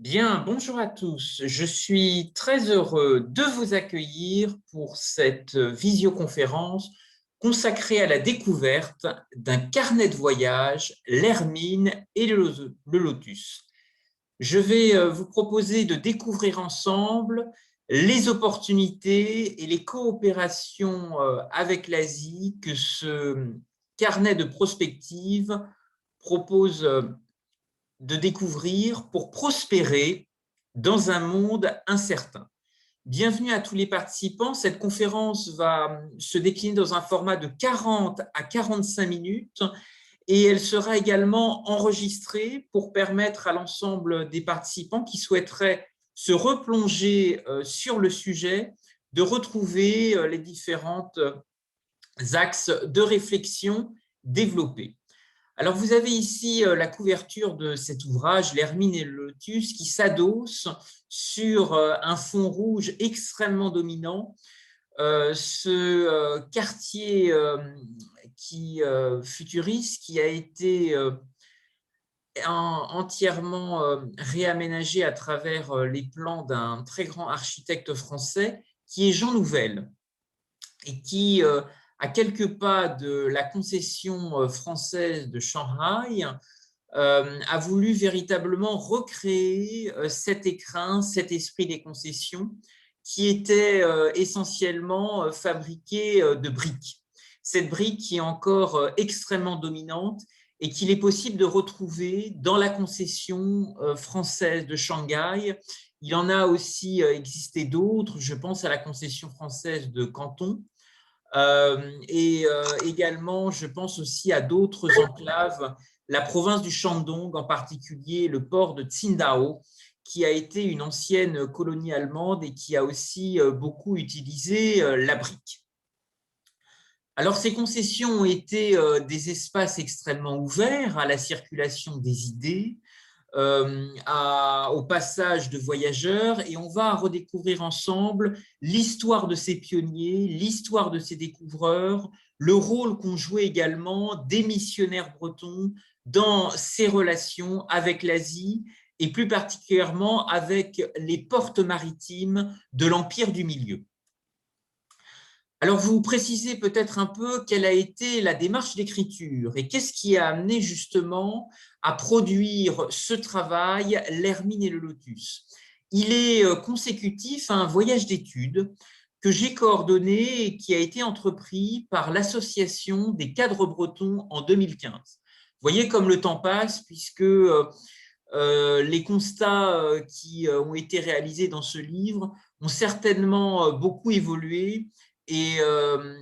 Bien, bonjour à tous. Je suis très heureux de vous accueillir pour cette visioconférence consacrée à la découverte d'un carnet de voyage, l'Hermine et le Lotus. Je vais vous proposer de découvrir ensemble les opportunités et les coopérations avec l'Asie que ce carnet de prospective propose de découvrir pour prospérer dans un monde incertain. Bienvenue à tous les participants. Cette conférence va se décliner dans un format de 40 à 45 minutes et elle sera également enregistrée pour permettre à l'ensemble des participants qui souhaiteraient se replonger sur le sujet de retrouver les différents axes de réflexion développés. Alors, vous avez ici la couverture de cet ouvrage, l'Hermine et le Lotus, qui s'adosse sur un fond rouge extrêmement dominant. Ce quartier futuriste qui a été entièrement réaménagé à travers les plans d'un très grand architecte français, qui est Jean Nouvel, et qui, à quelques pas de la concession française de Shanghai, a voulu véritablement recréer cet écrin, cet esprit des concessions qui était essentiellement fabriqué de briques. Cette brique qui est encore extrêmement dominante et qu'il est possible de retrouver dans la concession française de Shanghai. Il en a aussi existé d'autres, je pense à la concession française de Canton, également, je pense aussi à d'autres enclaves, la province du Shandong, en particulier le port de Tsingtao, qui a été une ancienne colonie allemande et qui a aussi beaucoup utilisé la brique. Alors, ces concessions ont été des espaces extrêmement ouverts à la circulation des idées, au passage de voyageurs, et on va redécouvrir ensemble l'histoire de ces pionniers, l'histoire de ces découvreurs, le rôle qu'ont joué également des missionnaires bretons dans ces relations avec l'Asie et plus particulièrement avec les portes maritimes de l'Empire du Milieu. Alors, vous précisez peut-être un peu quelle a été la démarche d'écriture et qu'est-ce qui a amené justement à produire ce travail, l'Hermine et le Lotus. Il est consécutif à un voyage d'études que j'ai coordonné et qui a été entrepris par l'Association des cadres bretons en 2015. Vous voyez comme le temps passe, puisque les constats qui ont été réalisés dans ce livre ont certainement beaucoup évolué et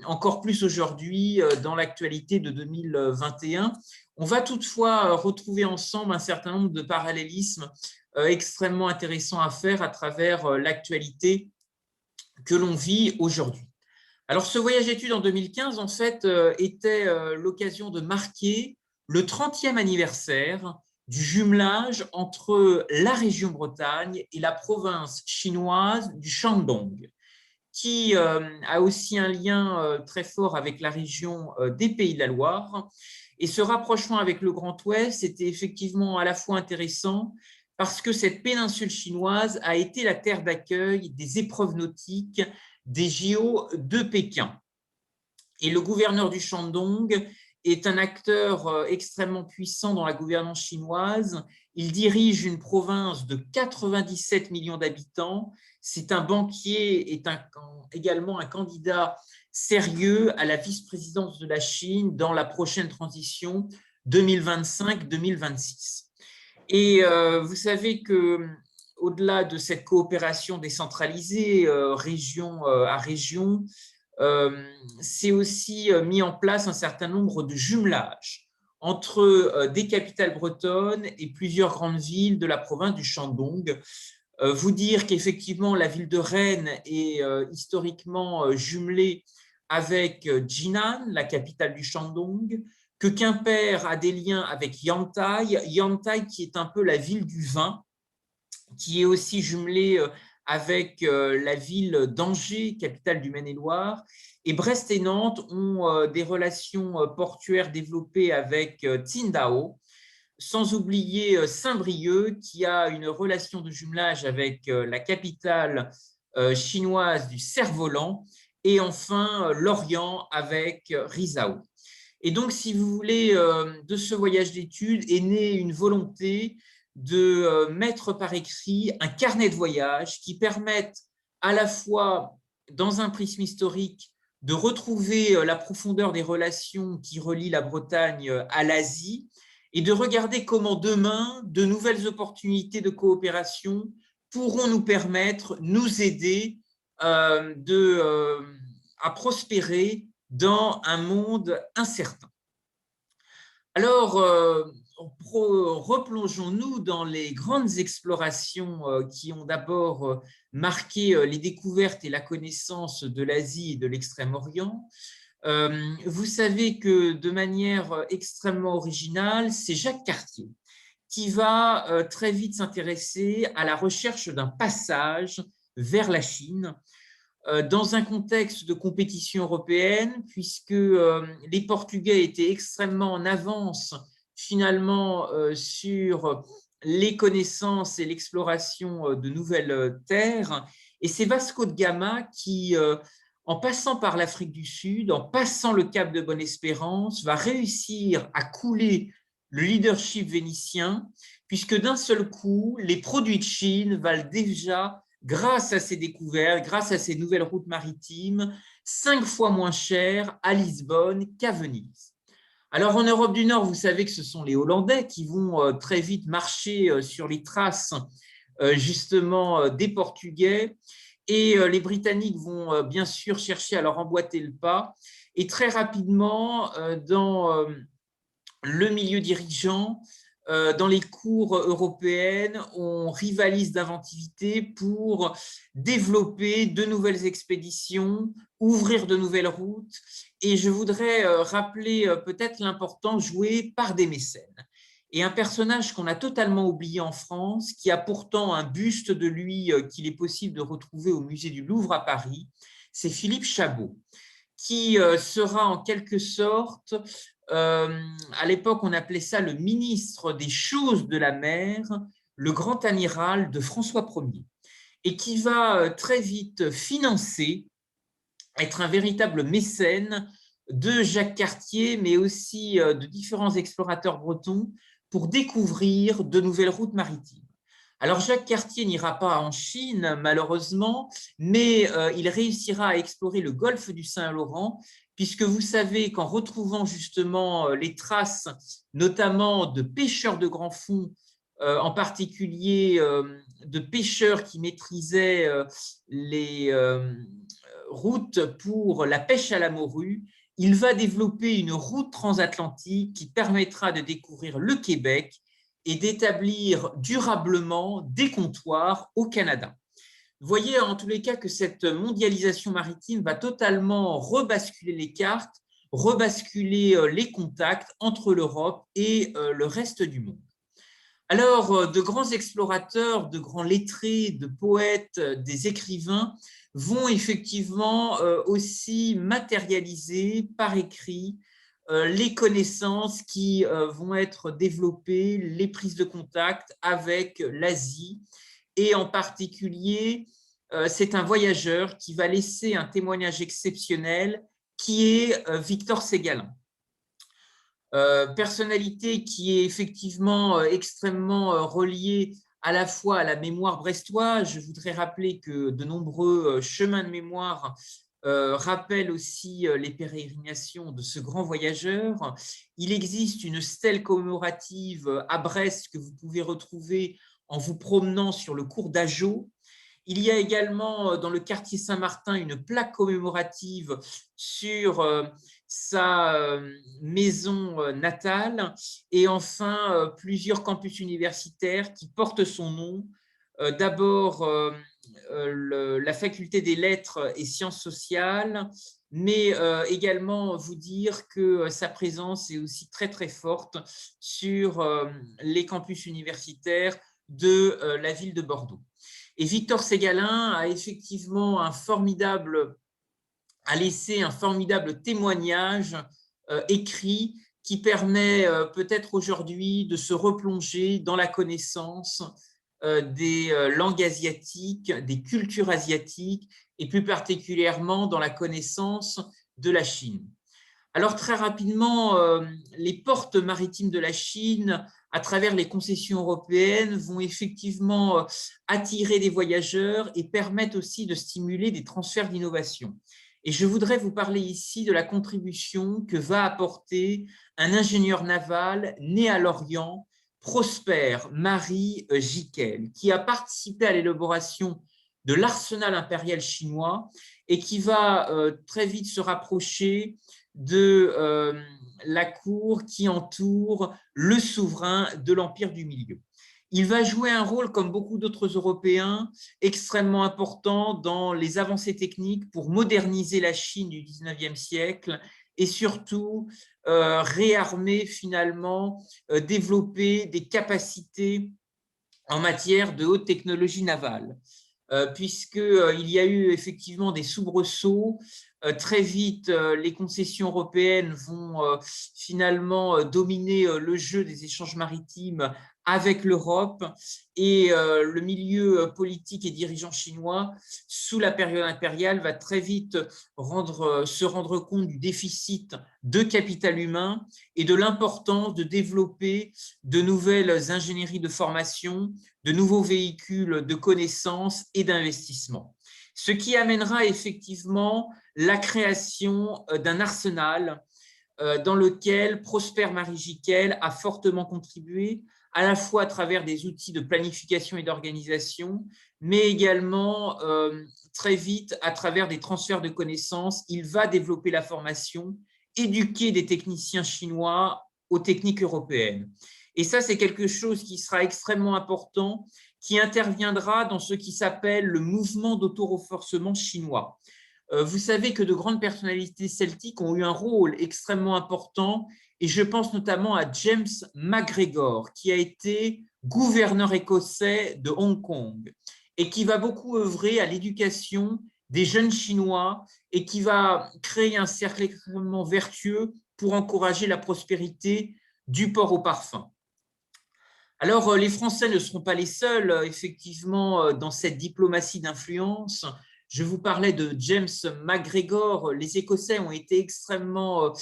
encore plus aujourd'hui dans l'actualité de 2021. On va toutefois retrouver ensemble un certain nombre de parallélismes extrêmement intéressants à faire à travers l'actualité que l'on vit aujourd'hui. Alors, ce voyage d'études en 2015, en fait, était l'occasion de marquer le 30e anniversaire du jumelage entre la région Bretagne et la province chinoise du Shandong, qui a aussi un lien très fort avec la région des Pays de la Loire. Et ce rapprochement avec le Grand Ouest était effectivement à la fois intéressant parce que cette péninsule chinoise a été la terre d'accueil des épreuves nautiques des JO de Pékin. Et le gouverneur du Shandong est un acteur extrêmement puissant dans la gouvernance chinoise. Il dirige une province de 97 millions d'habitants. C'est un banquier et également un candidat sérieux à la vice-présidence de la Chine dans la prochaine transition 2025-2026. Et vous savez que au-delà de cette coopération décentralisée, région à région, c'est aussi mis en place un certain nombre de jumelages entre des capitales bretonnes et plusieurs grandes villes de la province du Shandong. Vous dire qu'effectivement, la ville de Rennes est historiquement jumelée avec Jinan, la capitale du Shandong, que Quimper a des liens avec Yantai, Yantai qui est un peu la ville du vin, qui est aussi jumelée avec la ville d'Angers, capitale du Maine-et-Loire. Et Brest et Nantes ont des relations portuaires développées avec Tsingtao, sans oublier Saint-Brieuc, qui a une relation de jumelage avec la capitale chinoise du cerf-volant, et enfin Lorient avec Rizhao. Et donc, si vous voulez, de ce voyage d'études est née une volonté de mettre par écrit un carnet de voyage qui permette à la fois, dans un prisme historique, de retrouver la profondeur des relations qui relient la Bretagne à l'Asie et de regarder comment demain, de nouvelles opportunités de coopération pourront nous permettre, nous aider à prospérer dans un monde incertain. Alors, replongeons-nous dans les grandes explorations qui ont d'abord marqué les découvertes et la connaissance de l'Asie et de l'Extrême-Orient. Vous savez que de manière extrêmement originale, c'est Jacques Cartier qui va très vite s'intéresser à la recherche d'un passage vers la Chine dans un contexte de compétition européenne, puisque les Portugais étaient extrêmement en avance finalement sur les connaissances et l'exploration de nouvelles terres. Et c'est Vasco de Gama qui, en passant par l'Afrique du Sud, en passant le cap de Bonne-Espérance, va réussir à couler le leadership vénitien, puisque d'un seul coup, les produits de Chine valent déjà, grâce à ces découvertes, grâce à ces nouvelles routes maritimes, 5 fois moins cher à Lisbonne qu'à Venise. Alors en Europe du Nord, vous savez que ce sont les Hollandais qui vont très vite marcher sur les traces justement des Portugais, et les Britanniques vont bien sûr chercher à leur emboîter le pas. Et très rapidement, dans le milieu dirigeant, dans les cours européennes, on rivalise d'inventivité pour développer de nouvelles expéditions, ouvrir de nouvelles routes. Et je voudrais rappeler peut-être l'importance joué par des mécènes. Et un personnage qu'on a totalement oublié en France, qui a pourtant un buste de lui qu'il est possible de retrouver au musée du Louvre à Paris, c'est Philippe Chabot, qui sera en quelque sorte, à l'époque on appelait ça le ministre des choses de la mer, le grand amiral de François Ier, et qui va très vite financer, être un véritable mécène de Jacques Cartier, mais aussi de différents explorateurs bretons pour découvrir de nouvelles routes maritimes. Alors Jacques Cartier n'ira pas en Chine, malheureusement, mais il réussira à explorer le golfe du Saint-Laurent, puisque vous savez qu'en retrouvant justement les traces, notamment de pêcheurs de grands fonds, en particulier de pêcheurs qui maîtrisaient les routes pour la pêche à la morue, il va développer une route transatlantique qui permettra de découvrir le Québec et d'établir durablement des comptoirs au Canada. Vous voyez en tous les cas que cette mondialisation maritime va totalement rebasculer les cartes, rebasculer les contacts entre l'Europe et le reste du monde. Alors, de grands explorateurs, de grands lettrés, de poètes, des écrivains vont effectivement aussi matérialiser par écrit les connaissances qui vont être développées, les prises de contact avec l'Asie. Et en particulier, c'est un voyageur qui va laisser un témoignage exceptionnel qui est Victor Ségalin. Personnalité qui est effectivement extrêmement reliée à la fois à la mémoire brestoise. Je voudrais rappeler que de nombreux chemins de mémoire rappellent aussi les pérégrinations de ce grand voyageur. Il existe une stèle commémorative à Brest que vous pouvez retrouver en vous promenant sur le cours d'Ageot. Il y a également dans le quartier Saint-Martin une plaque commémorative sur sa maison natale, et enfin plusieurs campus universitaires qui portent son nom. D'abord la faculté des lettres et sciences sociales, mais également vous dire que sa présence est aussi très très forte sur les campus universitaires de la ville de Bordeaux. Et Victor Ségalin a effectivement a laissé un formidable témoignage écrit qui permet peut-être aujourd'hui de se replonger dans la connaissance des langues asiatiques, des cultures asiatiques, et plus particulièrement dans la connaissance de la Chine. Alors très rapidement, les portes maritimes de la Chine, à travers les concessions européennes, vont effectivement attirer des voyageurs et permettent aussi de stimuler des transferts d'innovation. Et je voudrais vous parler ici de la contribution que va apporter un ingénieur naval né à Lorient, Prosper Marie Giquel, qui a participé à l'élaboration de l'arsenal impérial chinois et qui va très vite se rapprocher de la cour qui entoure le souverain de l'Empire du Milieu. Il va jouer un rôle, comme beaucoup d'autres Européens, extrêmement important dans les avancées techniques pour moderniser la Chine du 19e siècle et surtout réarmer finalement, développer des capacités en matière de haute technologie navale. Puisqu'il y a eu effectivement des soubresauts. Très vite, les concessions européennes vont finalement dominer le jeu des échanges maritimes avec l'Europe et le milieu politique et dirigeant chinois, sous la période impériale, va très vite se rendre compte du déficit de capital humain et de l'importance de développer de nouvelles ingénieries de formation, de nouveaux véhicules de connaissances et d'investissement. Ce qui amènera effectivement la création d'un arsenal dans lequel Prosper Marie Giquel a fortement contribué, à la fois à travers des outils de planification et d'organisation, mais également très vite à travers des transferts de connaissances. Il va développer la formation, éduquer des techniciens chinois aux techniques européennes. Et ça, c'est quelque chose qui sera extrêmement important, qui interviendra dans ce qui s'appelle le mouvement d'auto-renforcement chinois. Vous savez que de grandes personnalités celtiques ont eu un rôle extrêmement important, et je pense notamment à James MacGregor, qui a été gouverneur écossais de Hong Kong et qui va beaucoup œuvrer à l'éducation des jeunes Chinois et qui va créer un cercle extrêmement vertueux pour encourager la prospérité du port au parfum. Alors, les Français ne seront pas les seuls, effectivement, dans cette diplomatie d'influence. Je vous parlais de James MacGregor. Les Écossais ont été extrêmement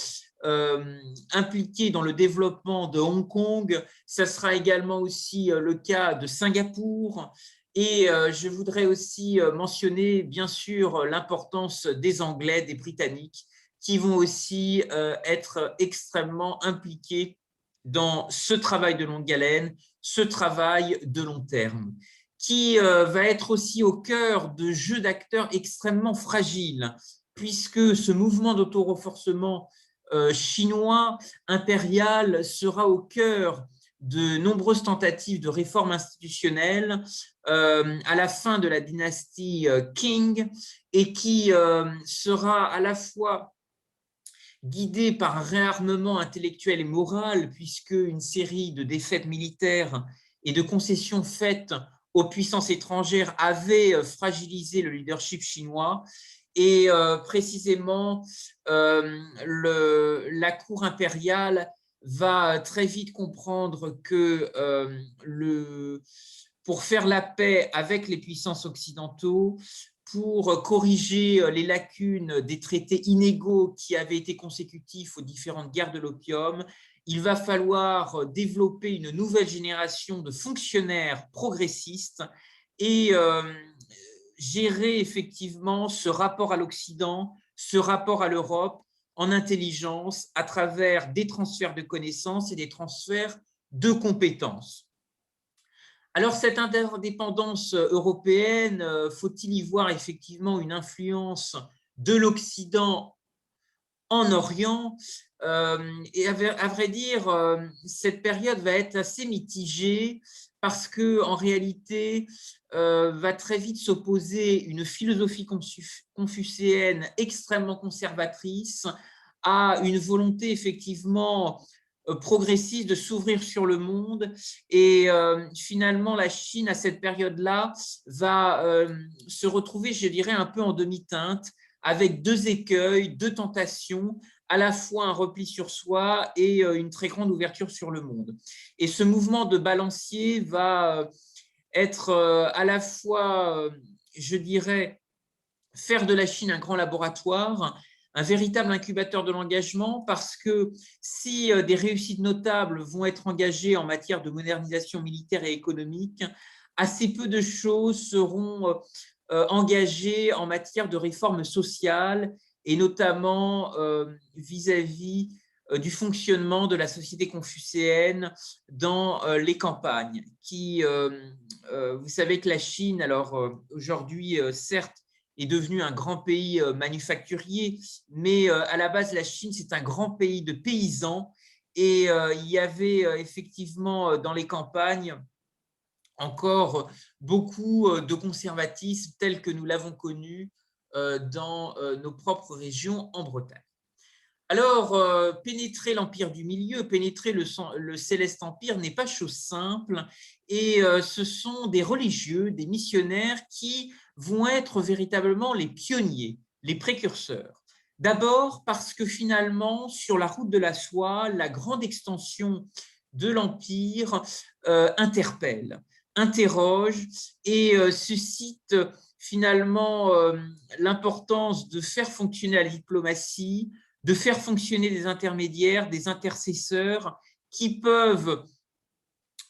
impliqués dans le développement de Hong Kong. Ça sera également aussi le cas de Singapour. Et je voudrais aussi mentionner, bien sûr, l'importance des Anglais, des Britanniques, qui vont aussi être extrêmement impliqués dans ce travail de longue haleine, ce travail de long terme, qui va être aussi au cœur de jeux d'acteurs extrêmement fragiles, puisque ce mouvement d'auto-renforcement chinois impérial sera au cœur de nombreuses tentatives de réforme institutionnelle à la fin de la dynastie Qing, et qui sera à la fois guidé par un réarmement intellectuel et moral, puisque une série de défaites militaires et de concessions faites aux puissances étrangères avaient fragilisé le leadership chinois. Et précisément, la cour impériale va très vite comprendre que pour faire la paix avec les puissances occidentaux, pour corriger les lacunes des traités inégaux qui avaient été consécutifs aux différentes guerres de l'opium, il va falloir développer une nouvelle génération de fonctionnaires progressistes et gérer effectivement ce rapport à l'Occident, ce rapport à l'Europe en intelligence à travers des transferts de connaissances et des transferts de compétences. Alors, cette interdépendance européenne, faut-il y voir effectivement une influence de l'Occident en Orient? Et à vrai dire, cette période va être assez mitigée parce qu'en réalité, va très vite s'opposer une philosophie confucéenne extrêmement conservatrice à une volonté effectivement progressiste de s'ouvrir sur le monde. Et finalement, la Chine, à cette période-là, va se retrouver, je dirais, un peu en demi-teinte, avec deux écueils, deux tentations, à la fois un repli sur soi et une très grande ouverture sur le monde. Et ce mouvement de balancier va être à la fois, je dirais, faire de la Chine un grand laboratoire, un véritable incubateur de l'engagement, parce que si des réussites notables vont être engagées en matière de modernisation militaire et économique, assez peu de choses seront engagées en matière de réforme sociale et notamment vis-à-vis du fonctionnement de la société confucéenne dans les campagnes. Vous savez que la Chine, alors aujourd'hui, certes, est devenu un grand pays manufacturier, mais à la base, la Chine, c'est un grand pays de paysans et il y avait effectivement dans les campagnes encore beaucoup de conservatisme tel que nous l'avons connu dans nos propres régions en Bretagne. Alors, pénétrer l'Empire du Milieu, pénétrer le Céleste Empire n'est pas chose simple et ce sont des religieux, des missionnaires qui vont être véritablement les pionniers, les précurseurs. D'abord parce que finalement, sur la route de la soie, la grande extension de l'Empire interpelle, interroge et suscite finalement l'importance de faire fonctionner la diplomatie, de faire fonctionner des intermédiaires, des intercesseurs qui peuvent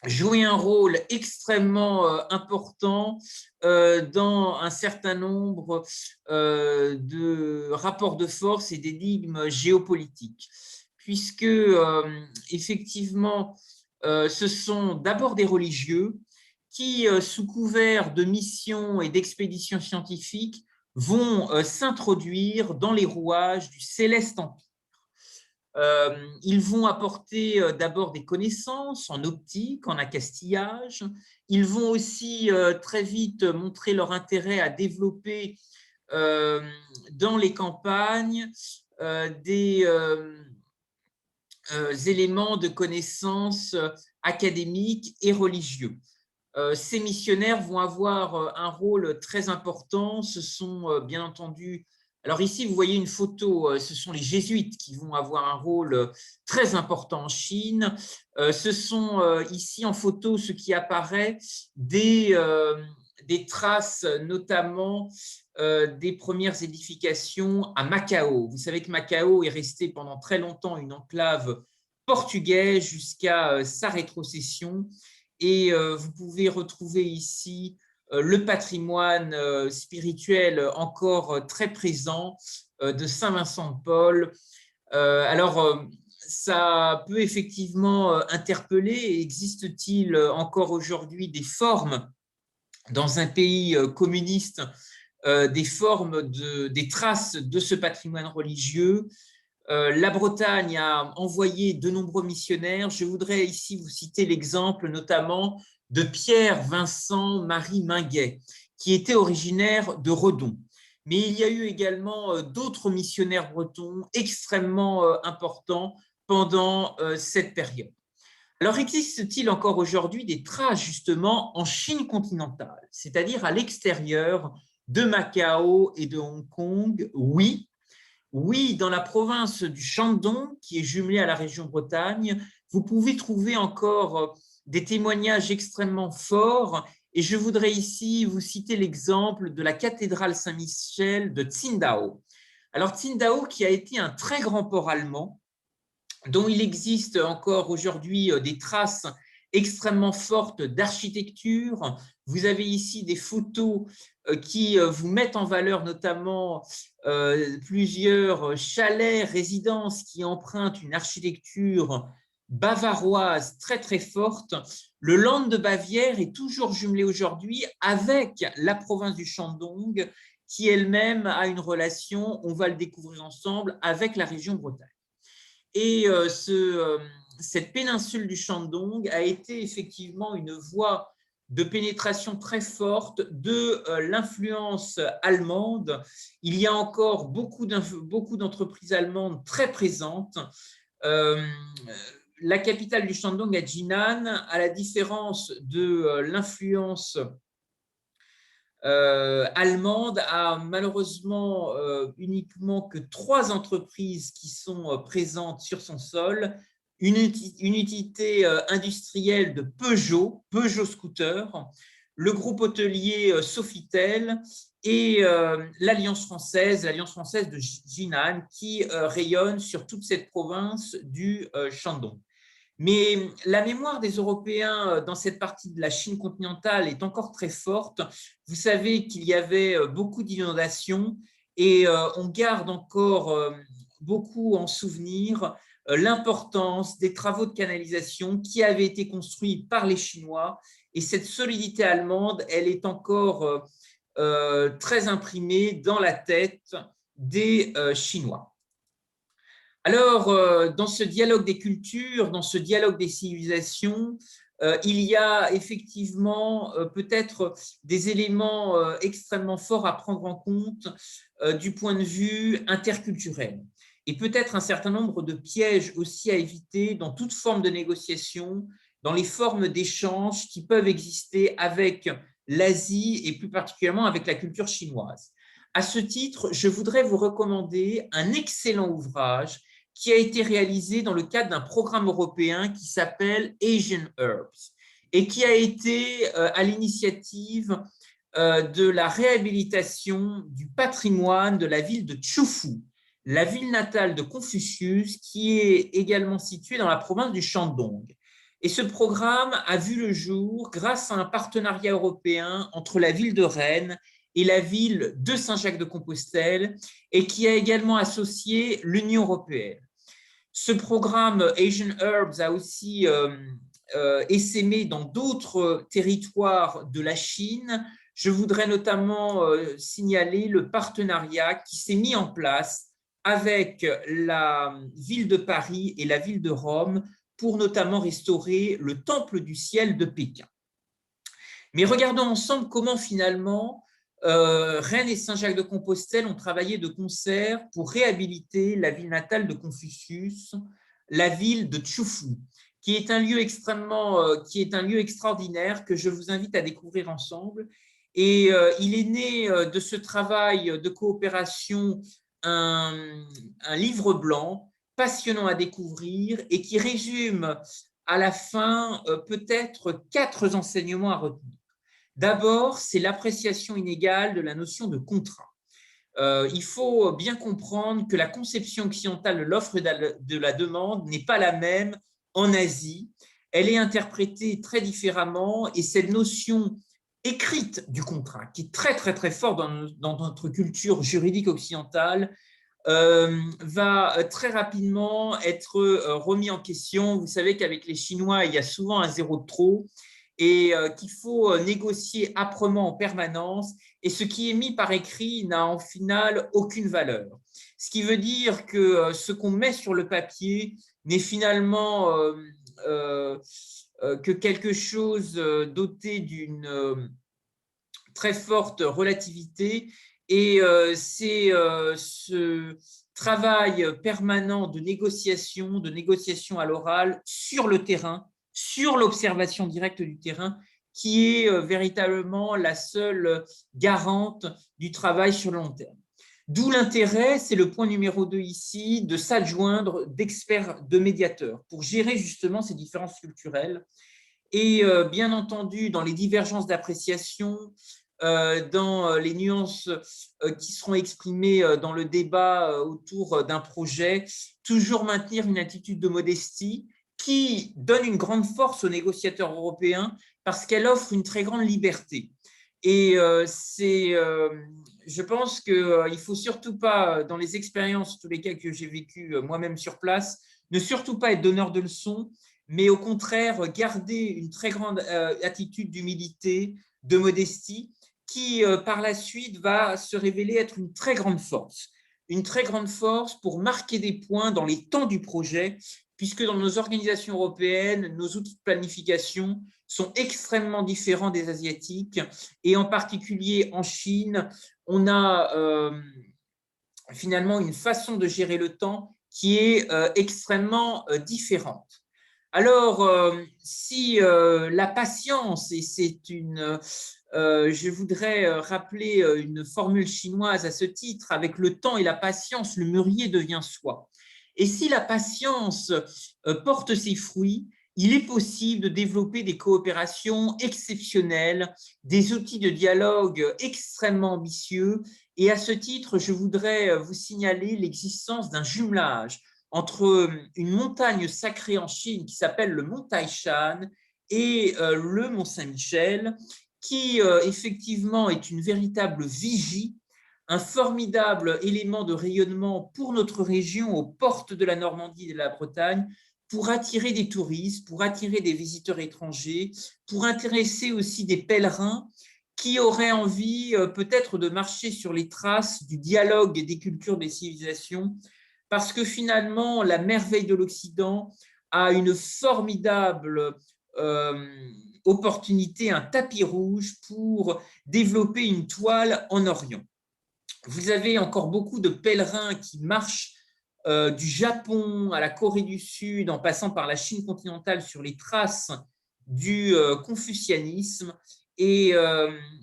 jouer un rôle extrêmement important dans un certain nombre de rapports de force et d'énigmes géopolitiques, puisque effectivement, ce sont d'abord des religieux qui, sous couvert de missions et d'expéditions scientifiques, vont s'introduire dans les rouages du Céleste Empire. Ils vont apporter d'abord des connaissances en optique, en accastillage. Ils vont aussi très vite montrer leur intérêt à développer dans les campagnes des éléments de connaissances académiques et religieux. Ces missionnaires vont avoir un rôle très important. Ce sont bien entendu, alors ici vous voyez une photo, ce sont les jésuites qui vont avoir un rôle très important en Chine. Ce sont ici en photo ce qui apparaît des traces notamment des premières édifications à Macao. Vous savez que Macao est resté pendant très longtemps une enclave portugaise jusqu'à sa rétrocession. Et vous pouvez retrouver ici le patrimoine spirituel encore très présent de Saint-Vincent de Paul. Alors, ça peut effectivement interpeller. Existe-t-il encore aujourd'hui des formes dans un pays communiste, des formes, des traces de ce patrimoine religieux? La Bretagne a envoyé de nombreux missionnaires. Je voudrais ici vous citer l'exemple notamment de Pierre-Vincent-Marie Minguet, qui était originaire de Redon. Mais il y a eu également d'autres missionnaires bretons extrêmement importants pendant cette période. Alors, existe-t-il encore aujourd'hui des traces justement en Chine continentale, c'est-à-dire à l'extérieur de Macao et de Hong Kong? Oui. Oui, dans la province du Shandong, qui est jumelée à la région Bretagne, vous pouvez trouver encore des témoignages extrêmement forts. Et je voudrais ici vous citer l'exemple de la cathédrale Saint-Michel de Tsingtao. Alors, Tsingtao, qui a été un très grand port allemand, dont il existe encore aujourd'hui des traces extrêmement fortes d'architecture. Vous avez ici des photos qui vous mettent en valeur notamment plusieurs chalets, résidences qui empruntent une architecture bavaroise très très forte. Le Land de Bavière est toujours jumelé aujourd'hui avec la province du Shandong qui elle-même a une relation, on va le découvrir ensemble, avec la région Bretagne. Et cette péninsule du Shandong a été effectivement une voie de pénétration très forte de l'influence allemande. Il y a encore beaucoup d'entreprises allemandes très présentes. La capitale du Shandong, à Jinan, à la différence de l'influence allemande a malheureusement uniquement que 3 entreprises qui sont présentes sur son sol, une unité industrielle de Peugeot, Peugeot Scooter, le groupe hôtelier Sofitel et l'Alliance française de Jinan qui rayonne sur toute cette province du Shandong. Mais la mémoire des Européens dans cette partie de la Chine continentale est encore très forte. Vous savez qu'il y avait beaucoup d'inondations et on garde encore beaucoup en souvenir l'importance des travaux de canalisation qui avaient été construits par les Chinois. Et cette solidité allemande, elle est encore très imprimée dans la tête des Chinois. Alors, dans ce dialogue des cultures, dans ce dialogue des civilisations, il y a effectivement peut-être des éléments extrêmement forts à prendre en compte du point de vue interculturel. Et peut-être un certain nombre de pièges aussi à éviter dans toute forme de négociation, dans les formes d'échange qui peuvent exister avec l'Asie et plus particulièrement avec la culture chinoise. À ce titre, je voudrais vous recommander un excellent ouvrage qui a été réalisé dans le cadre d'un programme européen qui s'appelle Asian Herbs et qui a été à l'initiative de la réhabilitation du patrimoine de la ville de Chufu, la ville natale de Confucius, qui est également située dans la province du Shandong. Et ce programme a vu le jour grâce à un partenariat européen entre la ville de Rennes et la ville de Saint-Jacques-de-Compostelle, et qui a également associé l'Union européenne. Ce programme Asian Herbs a aussi essaimé dans d'autres territoires de la Chine. Je voudrais notamment signaler le partenariat qui s'est mis en place avec la ville de Paris et la ville de Rome pour notamment restaurer le Temple du ciel de Pékin. Mais regardons ensemble comment finalement Rennes et Saint-Jacques-de-Compostelle ont travaillé de concert pour réhabiliter la ville natale de Confucius, la ville de Chufu, qui est un lieu extraordinaire que je vous invite à découvrir ensemble. Et il est né de ce travail de coopération un livre blanc passionnant à découvrir et qui résume à la fin peut-être 4 enseignements à retenir. D'abord, c'est l'appréciation inégale de la notion de contrat. Il faut bien comprendre que la conception occidentale de l'offre et de la demande n'est pas la même en Asie. Elle est interprétée très différemment et cette notion écrite du contrat, qui est très, très, très forte dans notre culture juridique occidentale, va très rapidement être remis en question. Vous savez qu'avec les Chinois, il y a souvent un zéro de trop et qu'il faut négocier âprement en permanence, et ce qui est mis par écrit n'a en final aucune valeur. Ce qui veut dire que ce qu'on met sur le papier n'est finalement que quelque chose doté d'une très forte relativité, et c'est ce travail permanent de négociation à l'oral sur le terrain, sur l'observation directe du terrain, qui est véritablement la seule garante du travail sur le long terme. D'où l'intérêt, c'est le point numéro 2 ici, de s'adjoindre d'experts, de médiateurs, pour gérer justement ces différences culturelles. Et bien entendu, dans les divergences d'appréciation, dans les nuances qui seront exprimées dans le débat autour d'un projet, toujours maintenir une attitude de modestie qui donne une grande force aux négociateurs européens parce qu'elle offre une très grande liberté. Et je pense qu'il ne faut surtout pas, dans les expériences, tous les cas que j'ai vécus moi-même sur place, ne surtout pas être donneur de leçons, mais au contraire garder une très grande attitude d'humilité, de modestie, qui par la suite va se révéler être une très grande force. Une très grande force pour marquer des points dans les temps du projet, puisque dans nos organisations européennes, nos outils de planification sont extrêmement différents des asiatiques, et en particulier en Chine, on a finalement une façon de gérer le temps qui est extrêmement différente. Alors, si la patience, et je voudrais rappeler une formule chinoise à ce titre, avec le temps et la patience, le mûrier devient soi. Et si la patience porte ses fruits, il est possible de développer des coopérations exceptionnelles, des outils de dialogue extrêmement ambitieux. Et à ce titre, je voudrais vous signaler l'existence d'un jumelage entre une montagne sacrée en Chine qui s'appelle le mont Taishan et le mont Saint-Michel, qui effectivement est une véritable vigie, un formidable élément de rayonnement pour notre région aux portes de la Normandie et de la Bretagne, pour attirer des touristes, pour attirer des visiteurs étrangers, pour intéresser aussi des pèlerins qui auraient envie peut-être de marcher sur les traces du dialogue des cultures, des civilisations, parce que finalement, la merveille de l'Occident a une formidable opportunité, un tapis rouge pour développer une toile en Orient. Vous avez encore beaucoup de pèlerins qui marchent du Japon à la Corée du Sud, en passant par la Chine continentale, sur les traces du confucianisme. Et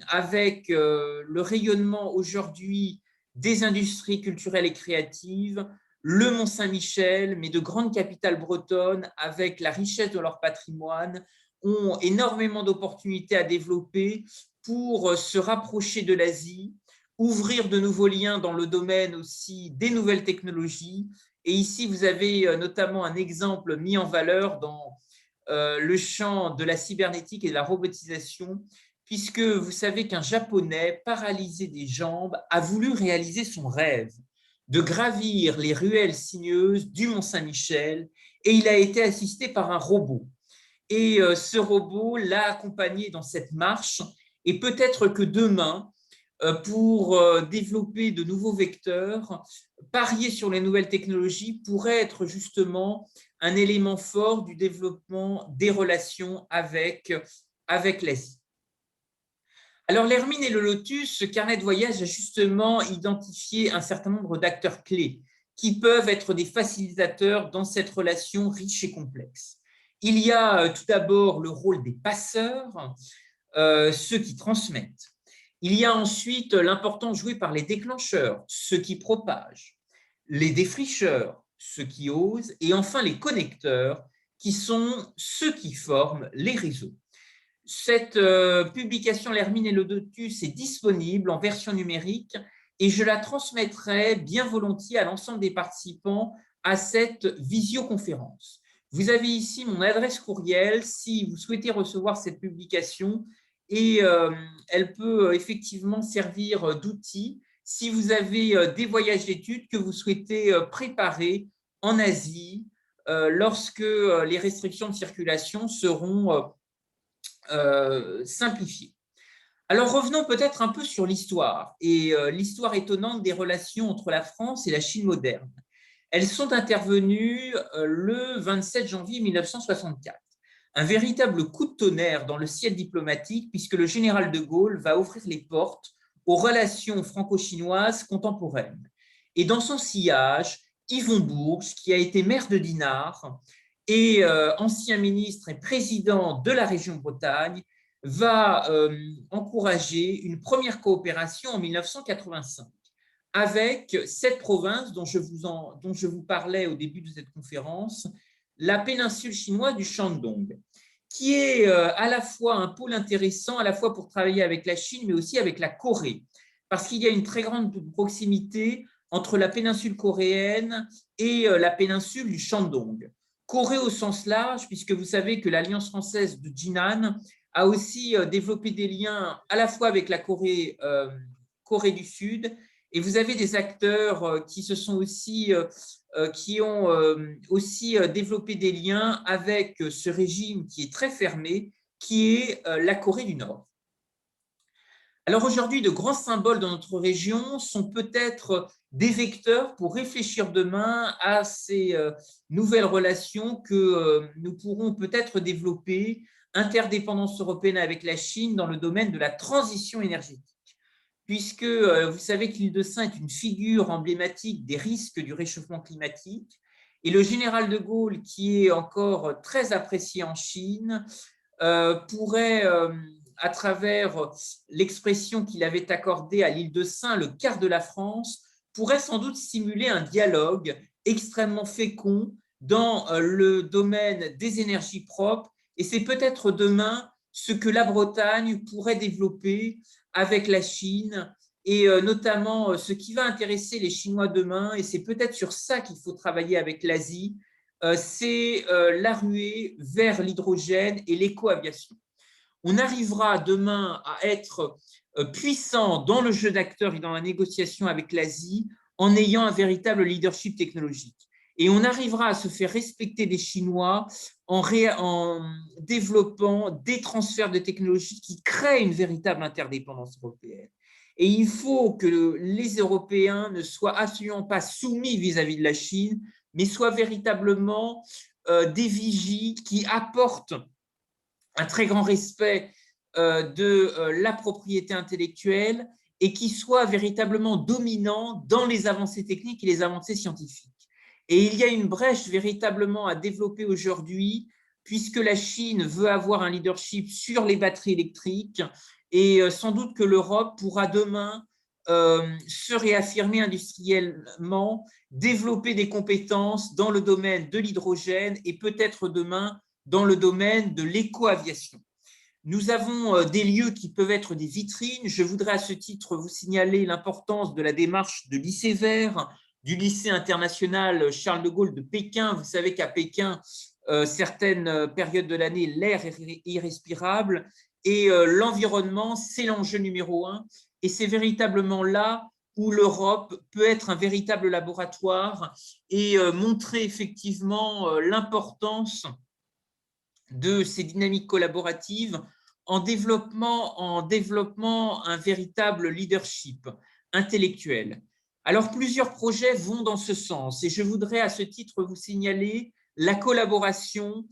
avec le rayonnement aujourd'hui des industries culturelles et créatives, le Mont-Saint-Michel, mais de grandes capitales bretonnes, avec la richesse de leur patrimoine, ont énormément d'opportunités à développer pour se rapprocher de l'Asie, ouvrir de nouveaux liens dans le domaine aussi des nouvelles technologies. Et ici, vous avez notamment un exemple mis en valeur dans le champ de la cybernétique et de la robotisation, puisque vous savez qu'un Japonais paralysé des jambes a voulu réaliser son rêve de gravir les ruelles sinueuses du Mont-Saint-Michel, et il a été assisté par un robot. Et ce robot l'a accompagné dans cette marche, et peut-être que demain, pour développer de nouveaux vecteurs, parier sur les nouvelles technologies pourrait être justement un élément fort du développement des relations avec l'Asie. Alors, l'Hermine et le Lotus, ce carnet de voyage a justement identifié un certain nombre d'acteurs clés qui peuvent être des facilitateurs dans cette relation riche et complexe. Il y a tout d'abord le rôle des passeurs, ceux qui transmettent. Il y a ensuite l'importance jouée par les déclencheurs, ceux qui propagent, les défricheurs, ceux qui osent, et enfin les connecteurs, qui sont ceux qui forment les réseaux. Cette publication L'Hermine et le Lotus est disponible en version numérique et je la transmettrai bien volontiers à l'ensemble des participants à cette visioconférence. Vous avez ici mon adresse courriel si vous souhaitez recevoir cette publication, et elle peut effectivement servir d'outil si vous avez des voyages d'études que vous souhaitez préparer en Asie lorsque les restrictions de circulation seront simplifiées. Alors revenons peut-être un peu sur l'histoire et l'histoire étonnante des relations entre la France et la Chine moderne. Elles sont intervenues le 27 janvier 1964. Un véritable coup de tonnerre dans le ciel diplomatique, puisque le général de Gaulle va ouvrir les portes aux relations franco-chinoises contemporaines. Et dans son sillage, Yvon Bourges, qui a été maire de Dinard et ancien ministre et président de la région Bretagne, va encourager une première coopération en 1985 avec cette province dont je vous parlais au début de cette conférence, la péninsule chinoise du Shandong, qui est à la fois un pôle intéressant, à la fois pour travailler avec la Chine, mais aussi avec la Corée, parce qu'il y a une très grande proximité entre la péninsule coréenne et la péninsule du Shandong. Corée au sens large, puisque vous savez que l'Alliance française de Jinan a aussi développé des liens à la fois avec la Corée du Sud, et vous avez des acteurs qui ont aussi développé des liens avec ce régime qui est très fermé, qui est la Corée du Nord. Alors aujourd'hui, de grands symboles dans notre région sont peut-être des vecteurs pour réfléchir demain à ces nouvelles relations que nous pourrons peut-être développer, interdépendance européenne avec la Chine dans le domaine de la transition énergétique. Puisque vous savez que l'île de Sein est une figure emblématique des risques du réchauffement climatique, Et le général de Gaulle, qui est encore très apprécié en Chine, pourrait, à travers l'expression qu'il avait accordée à l'île de Sein, le quart de la France, pourrait sans doute stimuler un dialogue extrêmement fécond dans le domaine des énergies propres. Et c'est peut-être demain ce que la Bretagne pourrait développer avec la Chine, et notamment ce qui va intéresser les Chinois demain, et c'est peut-être sur ça qu'il faut travailler avec l'Asie, c'est la ruée vers l'hydrogène et l'éco-aviation. On arrivera demain à être puissant dans le jeu d'acteurs et dans la négociation avec l'Asie en ayant un véritable leadership technologique. Et on arrivera à se faire respecter des Chinois en développant des transferts de technologies qui créent une véritable interdépendance européenne. Et il faut que les Européens ne soient absolument pas soumis vis-à-vis de la Chine, mais soient véritablement des vigies qui apportent un très grand respect de la propriété intellectuelle et qui soient véritablement dominants dans les avancées techniques et les avancées scientifiques. Et il y a une brèche véritablement à développer aujourd'hui, puisque la Chine veut avoir un leadership sur les batteries électriques, et sans doute que l'Europe pourra demain se réaffirmer industriellement, développer des compétences dans le domaine de l'hydrogène et peut-être demain dans le domaine de l'éco-aviation. Nous avons des lieux qui peuvent être des vitrines. Je voudrais à ce titre vous signaler l'importance de la démarche de lycée vert, du lycée international Charles de Gaulle de Pékin. Vous savez qu'à Pékin, certaines périodes de l'année, l'air est irrespirable et l'environnement, c'est l'enjeu numéro un. Et c'est véritablement là où l'Europe peut être un véritable laboratoire et montrer effectivement l'importance de ces dynamiques collaboratives en développant un véritable leadership intellectuel. Alors, plusieurs projets vont dans ce sens et je voudrais à ce titre vous signaler la collaboration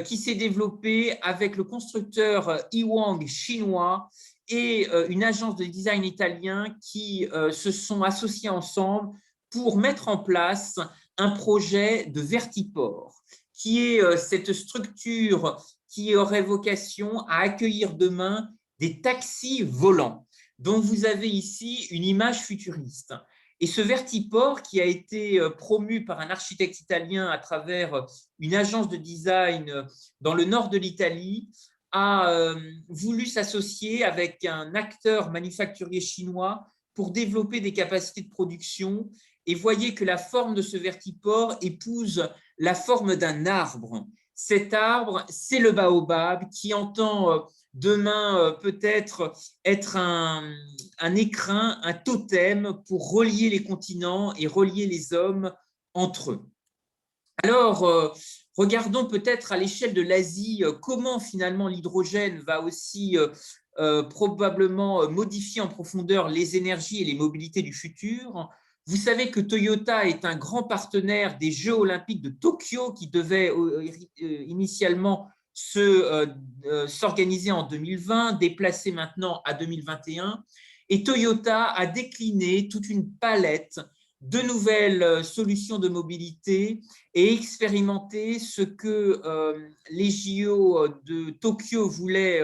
qui s'est développée avec le constructeur Iwang chinois et une agence de design italien qui se sont associés ensemble pour mettre en place un projet de vertiport, qui est cette structure qui aurait vocation à accueillir demain des taxis volants, dont vous avez ici une image futuriste. Et ce vertiport, qui a été promu par un architecte italien à travers une agence de design dans le nord de l'Italie, a voulu s'associer avec un acteur manufacturier chinois pour développer des capacités de production. Et voyez que la forme de ce vertiport épouse la forme d'un arbre. Cet arbre, c'est le baobab qui entend demain peut-être être un écrin, un totem pour relier les continents et relier les hommes entre eux. Alors, regardons peut-être à l'échelle de l'Asie comment finalement l'hydrogène va aussi probablement modifier en profondeur les énergies et les mobilités du futur. Vous savez que Toyota est un grand partenaire des Jeux olympiques de Tokyo qui devaient initialement s'organiser en 2020, déplacés maintenant à 2021. Et Toyota a décliné toute une palette de nouvelles solutions de mobilité et expérimenter ce que les JO de Tokyo voulaient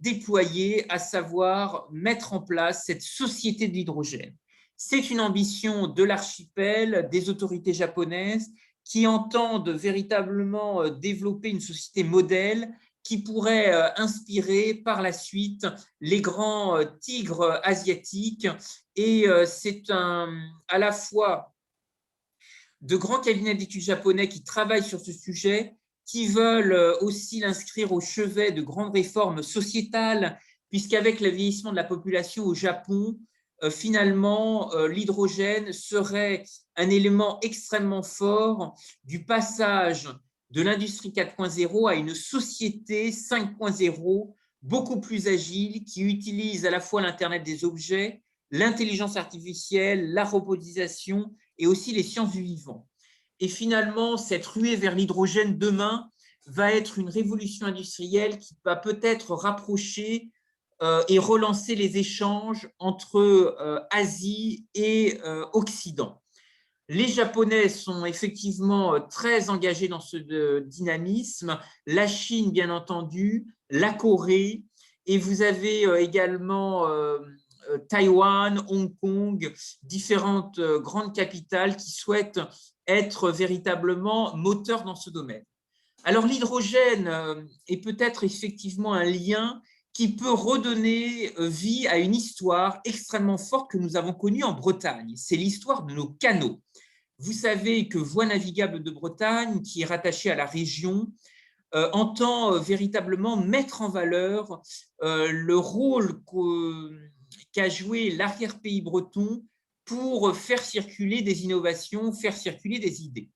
déployer, à savoir mettre en place cette société de l'hydrogène. C'est une ambition de l'archipel, des autorités japonaises qui entendent véritablement développer une société modèle qui pourrait inspirer par la suite les grands tigres asiatiques. Et c'est à la fois de grands cabinets d'études japonais qui travaillent sur ce sujet, qui veulent aussi l'inscrire au chevet de grandes réformes sociétales, puisqu'avec le vieillissement de la population au Japon, finalement, l'hydrogène serait un élément extrêmement fort du passage de l'industrie 4.0 à une société 5.0 beaucoup plus agile qui utilise à la fois l'Internet des objets, l'intelligence artificielle, la robotisation et aussi les sciences du vivant. Et finalement, cette ruée vers l'hydrogène demain va être une révolution industrielle qui va peut-être rapprocher et relancer les échanges entre Asie et Occident. Les Japonais sont effectivement très engagés dans ce dynamisme, la Chine, bien entendu, la Corée, et vous avez également Taïwan, Hong Kong, différentes grandes capitales qui souhaitent être véritablement moteurs dans ce domaine. Alors l'hydrogène est peut-être effectivement un lien qui peut redonner vie à une histoire extrêmement forte que nous avons connue en Bretagne. C'est l'histoire de nos canaux. Vous savez que Voies navigables de Bretagne, qui est rattachée à la région, entend véritablement mettre en valeur le rôle qu'a joué l'arrière-pays breton pour faire circuler des innovations, faire circuler des idées.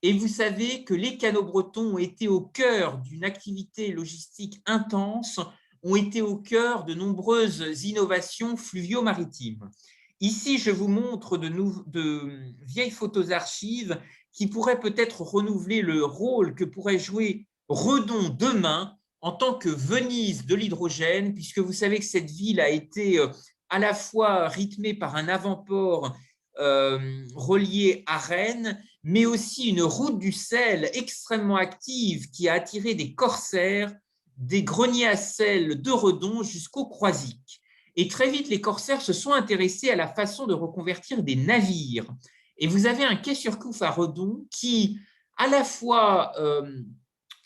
Et vous savez que les canaux bretons ont été au cœur d'une activité logistique intense, ont été au cœur de nombreuses innovations fluvio-maritimes. Ici, je vous montre de vieilles photos archives qui pourraient peut-être renouveler le rôle que pourrait jouer Redon demain en tant que Venise de l'hydrogène, puisque vous savez que cette ville a été à la fois rythmée par un avant-port relié à Rennes, mais aussi une route du sel extrêmement active qui a attiré des corsaires, des greniers à sel de Redon jusqu'au Croisic. Et très vite, les corsaires se sont intéressés à la façon de reconvertir des navires. Et vous avez un quai Surcouf à Redon qui, à la fois,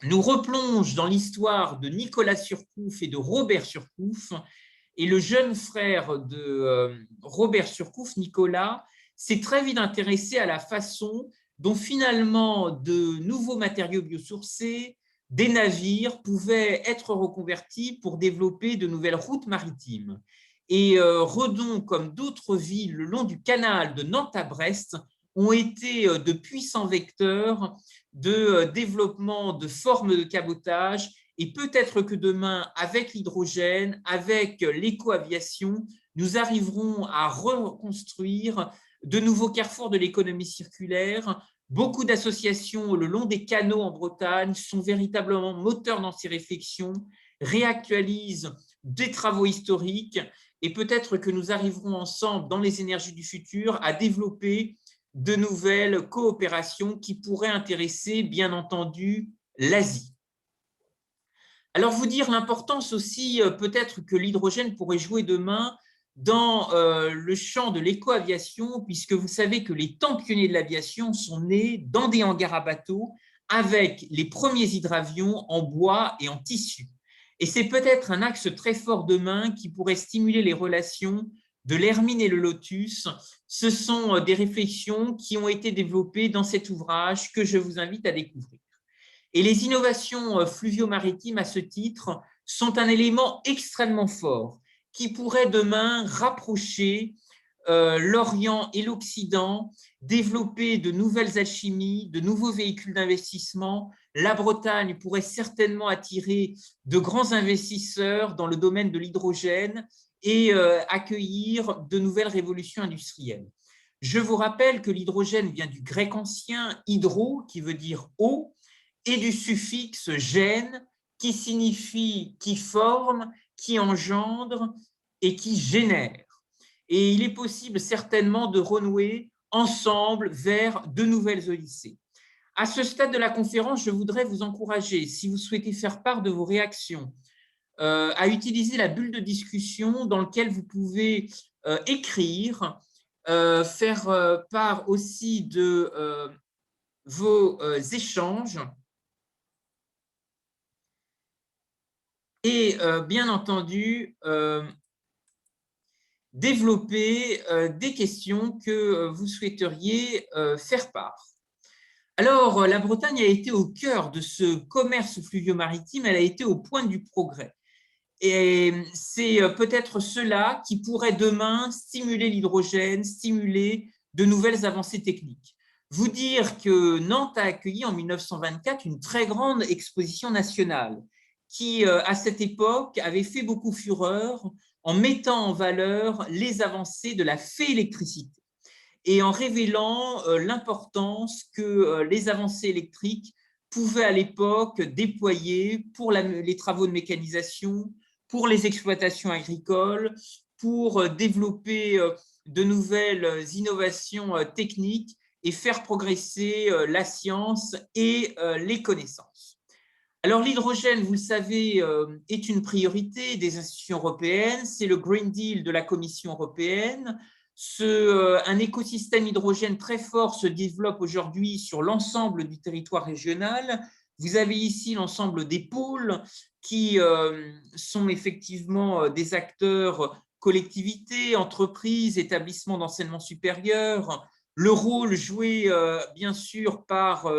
nous replonge dans l'histoire de Nicolas Surcouf et de Robert Surcouf. Et le jeune frère de Robert Surcouf, Nicolas, s'est très vite intéressé à la façon dont finalement de nouveaux matériaux biosourcés, des navires pouvaient être reconvertis pour développer de nouvelles routes maritimes. Et Redon, comme d'autres villes le long du canal de Nantes à Brest, ont été de puissants vecteurs de développement de formes de cabotage. Et peut-être que demain, avec l'hydrogène, avec l'éco-aviation, nous arriverons à reconstruire de nouveaux carrefours de l'économie circulaire. Beaucoup d'associations le long des canaux en Bretagne sont véritablement moteurs dans ces réflexions, réactualisent des travaux historiques et peut-être que nous arriverons ensemble dans les énergies du futur à développer de nouvelles coopérations qui pourraient intéresser, bien entendu, l'Asie. Alors, vous dire l'importance aussi, peut-être que l'hydrogène pourrait jouer demain dans le champ de l'éco-aviation, puisque vous savez que les temps pionniers de l'aviation sont nés dans des hangars à bateaux avec les premiers hydravions en bois et en tissu. Et c'est peut-être un axe très fort demain qui pourrait stimuler les relations de l'Hermine et le Lotus. Ce sont des réflexions qui ont été développées dans cet ouvrage que je vous invite à découvrir. Et les innovations fluvio-maritimes, à ce titre, sont un élément extrêmement fort qui pourrait demain rapprocher l'Orient et l'Occident, développer de nouvelles alchimies, de nouveaux véhicules d'investissement. La Bretagne pourrait certainement attirer de grands investisseurs dans le domaine de l'hydrogène et accueillir de nouvelles révolutions industrielles. Je vous rappelle que l'hydrogène vient du grec ancien hydro, qui veut dire eau, et du suffixe gène, qui signifie qui forme, qui engendre et qui génère. Et il est possible certainement de renouer ensemble vers de nouvelles odyssées. À ce stade de la conférence, je voudrais vous encourager, si vous souhaitez faire part de vos réactions, à utiliser la bulle de discussion dans laquelle vous pouvez écrire, faire part aussi de vos échanges et bien entendu développer des questions que vous souhaiteriez faire part. Alors, la Bretagne a été au cœur de ce commerce fluvio-maritime, elle a été au point du progrès. Et c'est peut-être cela qui pourrait demain stimuler l'hydrogène, stimuler de nouvelles avancées techniques. Vous dire que Nantes a accueilli en 1924 une très grande exposition nationale qui, à cette époque, avait fait beaucoup fureur en mettant en valeur les avancées de la féélectricité et en révélant l'importance que les avancées électriques pouvaient à l'époque déployer pour les travaux de mécanisation, pour les exploitations agricoles, pour développer de nouvelles innovations techniques et faire progresser la science et les connaissances. Alors l'hydrogène, vous le savez, est une priorité des institutions européennes, c'est le Green Deal de la Commission européenne. Un écosystème hydrogène très fort se développe aujourd'hui sur l'ensemble du territoire régional. Vous avez ici l'ensemble des pôles qui sont effectivement des acteurs, collectivités, entreprises, établissements d'enseignement supérieur, le rôle joué bien sûr par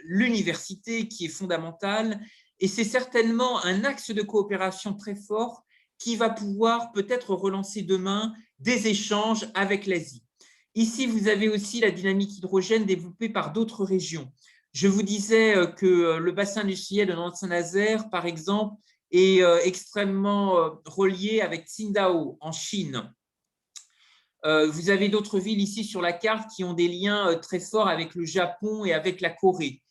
l'université qui est fondamental, et c'est certainement un axe de coopération très fort qui va pouvoir peut-être relancer demain des échanges avec l'Asie. Ici, vous avez aussi la dynamique hydrogène développée par d'autres régions. Je vous disais que le bassin industriel de Nantes-Saint-Nazaire, par exemple, est extrêmement relié avec Qingdao en Chine. Vous avez d'autres villes ici sur la carte qui ont des liens très forts avec le Japon et avec la Corée.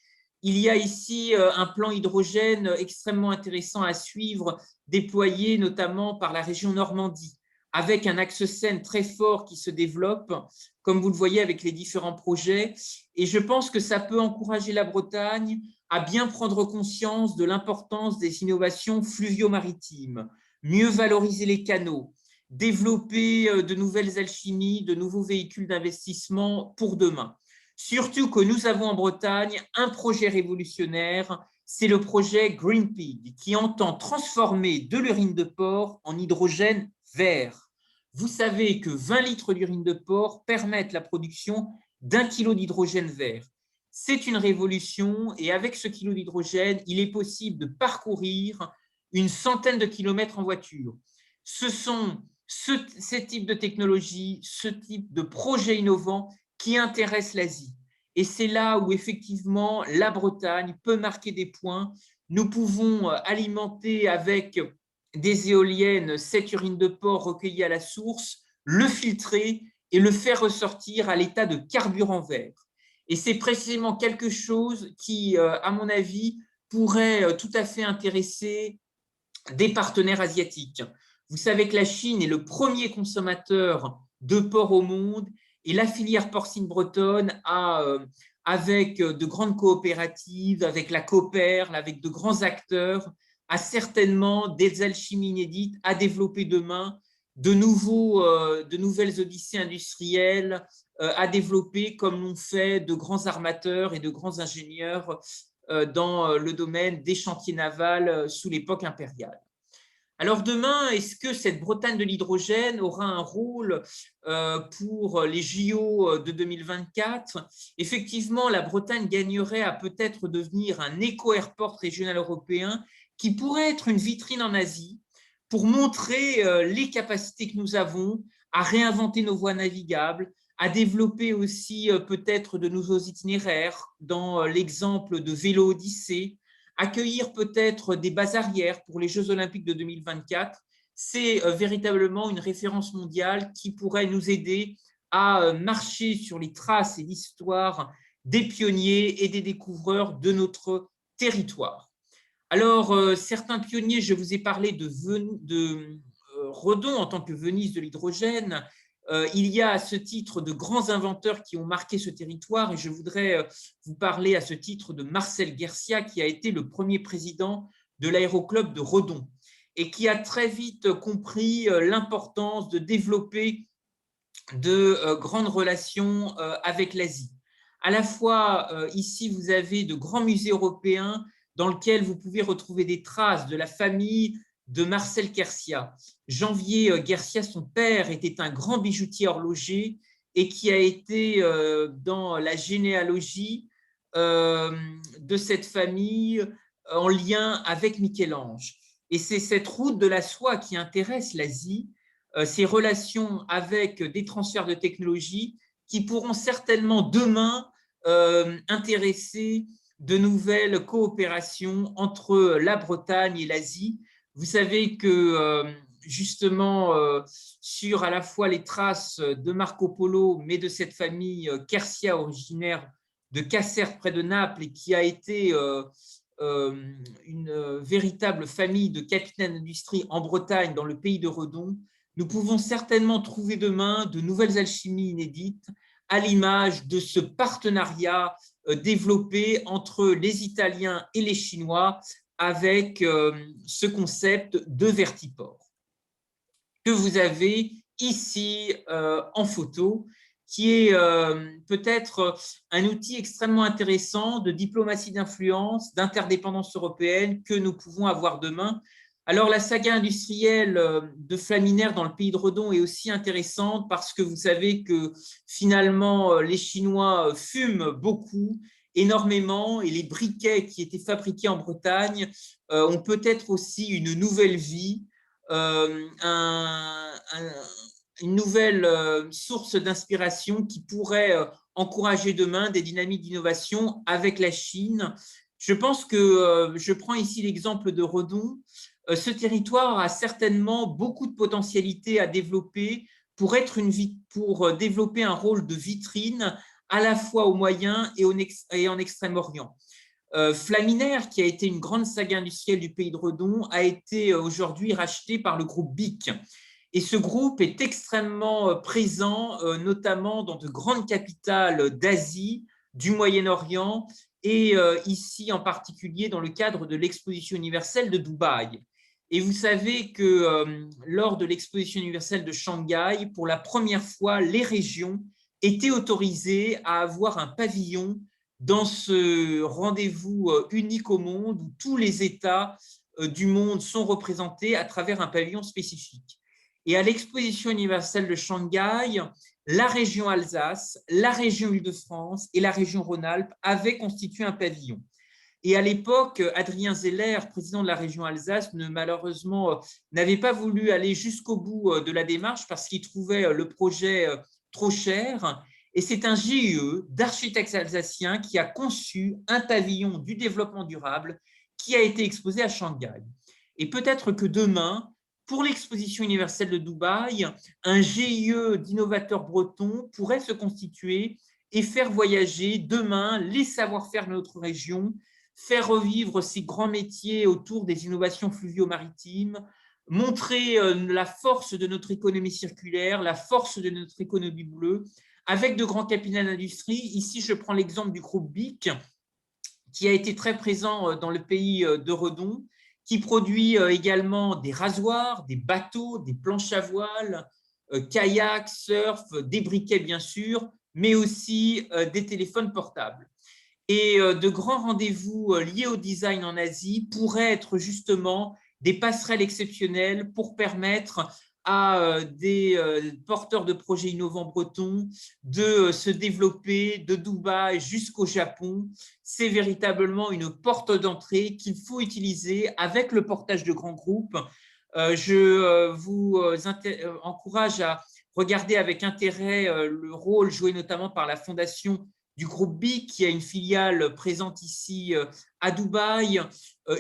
Il y a ici un plan hydrogène extrêmement intéressant à suivre, déployé notamment par la région Normandie, avec un axe Seine très fort qui se développe, comme vous le voyez avec les différents projets. Et je pense que ça peut encourager la Bretagne à bien prendre conscience de l'importance des innovations fluvio-maritimes, mieux valoriser les canaux, développer de nouvelles alchimies, de nouveaux véhicules d'investissement pour demain. Surtout que nous avons en Bretagne un projet révolutionnaire, c'est le projet Green Pig, qui entend transformer de l'urine de porc en hydrogène vert. Vous savez que 20 litres d'urine de porc permettent la production d'1 kilo d'hydrogène vert. C'est une révolution, et avec ce kilo d'hydrogène, il est possible de parcourir une centaine de kilomètres en voiture. Ce sont ces types de technologies, ce type de projets innovants qui intéressent l'Asie. Et c'est là où effectivement la Bretagne peut marquer des points. Nous pouvons alimenter avec des éoliennes cette urine de porc recueillie à la source, le filtrer et le faire ressortir à l'état de carburant vert. Et c'est précisément quelque chose qui, à mon avis, pourrait tout à fait intéresser des partenaires asiatiques. Vous savez que la Chine est le premier consommateur de porc au monde, et la filière porcine bretonne a, avec de grandes coopératives, avec la Coperle, avec de grands acteurs, a certainement des alchimies inédites à développer demain, de nouvelles odyssées industrielles à développer, comme l'ont fait de grands armateurs et de grands ingénieurs dans le domaine des chantiers navals sous l'époque impériale. Alors demain, est-ce que cette Bretagne de l'hydrogène aura un rôle pour les JO de 2024 ? Effectivement, la Bretagne gagnerait à peut-être devenir un éco-airport régional européen qui pourrait être une vitrine en Asie pour montrer les capacités que nous avons à réinventer nos voies navigables, à développer aussi peut-être de nouveaux itinéraires dans l'exemple de Vélo Odyssée, accueillir peut-être des bases arrières pour les Jeux Olympiques de 2024, c'est véritablement une référence mondiale qui pourrait nous aider à marcher sur les traces et l'histoire des pionniers et des découvreurs de notre territoire. Alors, certains pionniers, je vous ai parlé de Redon en tant que Venise de l'hydrogène. Il y a à ce titre de grands inventeurs qui ont marqué ce territoire, et je voudrais vous parler à ce titre de Marcel Guercia, qui a été le premier président de l'aéroclub de Redon et qui a très vite compris l'importance de développer de grandes relations avec l'Asie. À la fois, ici, vous avez de grands musées européens dans lesquels vous pouvez retrouver des traces de la famille de Marcel Guercia. Janvier Guercia, son père, était un grand bijoutier horloger et qui a été dans la généalogie de cette famille en lien avec Michel-Ange. Et c'est cette route de la soie qui intéresse l'Asie, ces relations avec des transferts de technologie qui pourront certainement demain intéresser de nouvelles coopérations entre la Bretagne et l'Asie. Vous savez que justement sur à la fois les traces de Marco Polo, mais de cette famille Quercia originaire de Cassert près de Naples et qui a été une véritable famille de capitaines d'industrie en Bretagne, dans le pays de Redon, nous pouvons certainement trouver demain de nouvelles alchimies inédites à l'image de ce partenariat développé entre les Italiens et les Chinois avec ce concept de vertiport que vous avez ici en photo, qui est peut-être un outil extrêmement intéressant de diplomatie d'influence, d'interdépendance européenne que nous pouvons avoir demain. Alors, la saga industrielle de Flaminaire dans le pays de Redon est aussi intéressante parce que vous savez que finalement, les Chinois fument beaucoup, énormément, et les briquets qui étaient fabriqués en Bretagne ont peut-être aussi une nouvelle vie, une nouvelle source d'inspiration qui pourrait encourager demain des dynamiques d'innovation avec la Chine. Je pense que je prends ici l'exemple de Redon. Ce territoire a certainement beaucoup de potentialités à développer pour développer un rôle de vitrine à la fois au Moyen et en Extrême-Orient. Flaminaire, qui a été une grande saga industrielle du pays de Redon, a été aujourd'hui racheté par le groupe BIC. Et ce groupe est extrêmement présent, notamment dans de grandes capitales d'Asie, du Moyen-Orient et ici en particulier dans le cadre de l'exposition universelle de Dubaï. Et vous savez que lors de l'exposition universelle de Shanghai, pour la première fois, les régions étaient autorisées à avoir un pavillon dans ce rendez-vous unique au monde où tous les États du monde sont représentés à travers un pavillon spécifique. Et à l'exposition universelle de Shanghai, la région Alsace, la région Île-de-France et la région Rhône-Alpes avaient constitué un pavillon. Et à l'époque, Adrien Zeller, président de la région Alsace, malheureusement n'avait pas voulu aller jusqu'au bout de la démarche parce qu'il trouvait le projet trop cher. Et c'est un GIE d'architectes alsaciens qui a conçu un pavillon du développement durable qui a été exposé à Shanghai. Et peut-être que demain, pour l'exposition universelle de Dubaï, un GIE d'innovateurs bretons pourrait se constituer et faire voyager demain les savoir-faire de notre région, faire revivre ces grands métiers autour des innovations fluvio-maritimes, montrer la force de notre économie circulaire, la force de notre économie bleue, avec de grands capitaux d'industrie. Ici, je prends l'exemple du groupe BIC, qui a été très présent dans le pays de Redon, qui produit également des rasoirs, des bateaux, des planches à voile, kayaks, surf, des briquets bien sûr, mais aussi des téléphones portables. Et de grands rendez-vous liés au design en Asie pourraient être justement des passerelles exceptionnelles pour permettre à des porteurs de projets innovants bretons de se développer de Dubaï jusqu'au Japon. C'est véritablement une porte d'entrée qu'il faut utiliser avec le portage de grands groupes. Je vous encourage à regarder avec intérêt le rôle joué notamment par la Fondation du groupe BIC, qui a une filiale présente ici à Dubaï,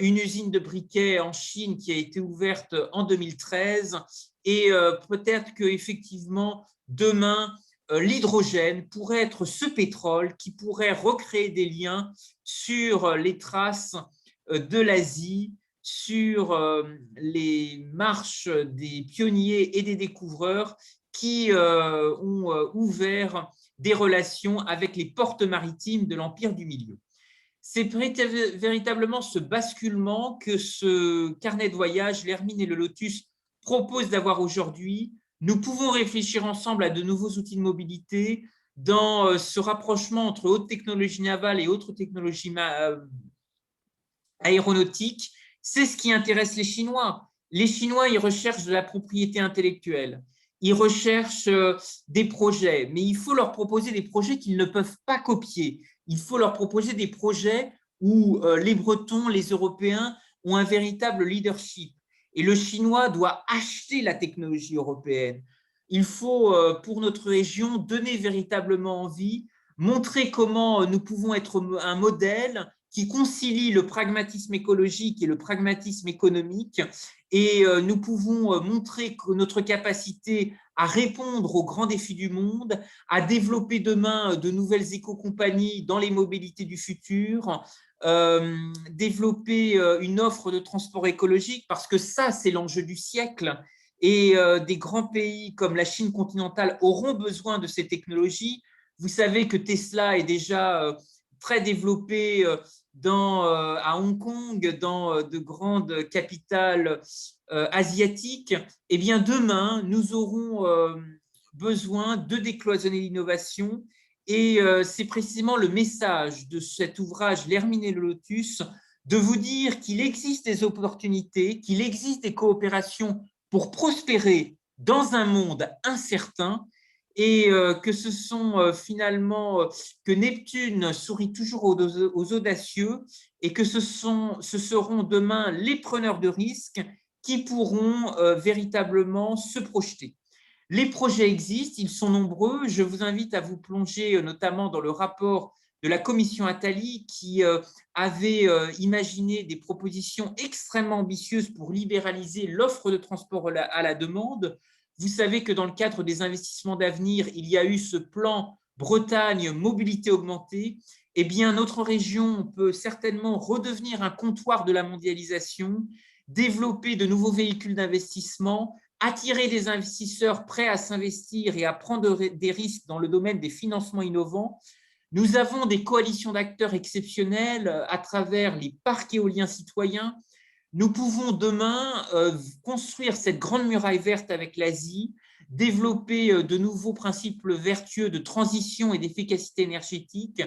une usine de briquets en Chine qui a été ouverte en 2013, et peut-être qu'effectivement, demain, l'hydrogène pourrait être ce pétrole qui pourrait recréer des liens sur les traces de l'Asie, sur les marches des pionniers et des découvreurs qui ont ouvert des relations avec les portes maritimes de l'Empire du Milieu. C'est véritablement ce basculement que ce carnet de voyage, l'Hermine et le Lotus, propose d'avoir aujourd'hui. Nous pouvons réfléchir ensemble à de nouveaux outils de mobilité dans ce rapprochement entre haute technologie navale et autres technologies aéronautiques. C'est ce qui intéresse les Chinois. Les Chinois, ils recherchent de la propriété intellectuelle. Ils recherchent des projets, mais il faut leur proposer des projets qu'ils ne peuvent pas copier. Il faut leur proposer des projets où les Bretons, les Européens ont un véritable leadership. Et le Chinois doit acheter la technologie européenne. Il faut, pour notre région, donner véritablement envie, montrer comment nous pouvons être un modèle qui concilie le pragmatisme écologique et le pragmatisme économique. Et nous pouvons montrer notre capacité à répondre aux grands défis du monde, à développer demain de nouvelles éco-compagnies dans les mobilités du futur, développer une offre de transport écologique, parce que ça, c'est l'enjeu du siècle. Et des grands pays comme la Chine continentale auront besoin de ces technologies. Vous savez que Tesla est déjà très développé à Hong Kong, dans de grandes capitales asiatiques. Eh bien, demain, nous aurons besoin de décloisonner l'innovation. Et c'est précisément le message de cet ouvrage, L'Hermine et le Lotus, de vous dire qu'il existe des opportunités, qu'il existe des coopérations pour prospérer dans un monde incertain, et que ce sont finalement que Neptune sourit toujours aux audacieux, et que ce seront demain les preneurs de risques qui pourront véritablement se projeter. Les projets existent, ils sont nombreux. Je vous invite à vous plonger notamment dans le rapport de la commission Attali qui avait imaginé des propositions extrêmement ambitieuses pour libéraliser l'offre de transport à la demande. Vous savez que dans le cadre des investissements d'avenir, il y a eu ce plan Bretagne mobilité augmentée. Eh bien, notre région peut certainement redevenir un comptoir de la mondialisation, développer de nouveaux véhicules d'investissement, attirer des investisseurs prêts à s'investir et à prendre des risques dans le domaine des financements innovants. Nous avons des coalitions d'acteurs exceptionnelles à travers les parcs éoliens citoyens. Nous pouvons demain construire cette grande muraille verte avec l'Asie, développer de nouveaux principes vertueux de transition et d'efficacité énergétique.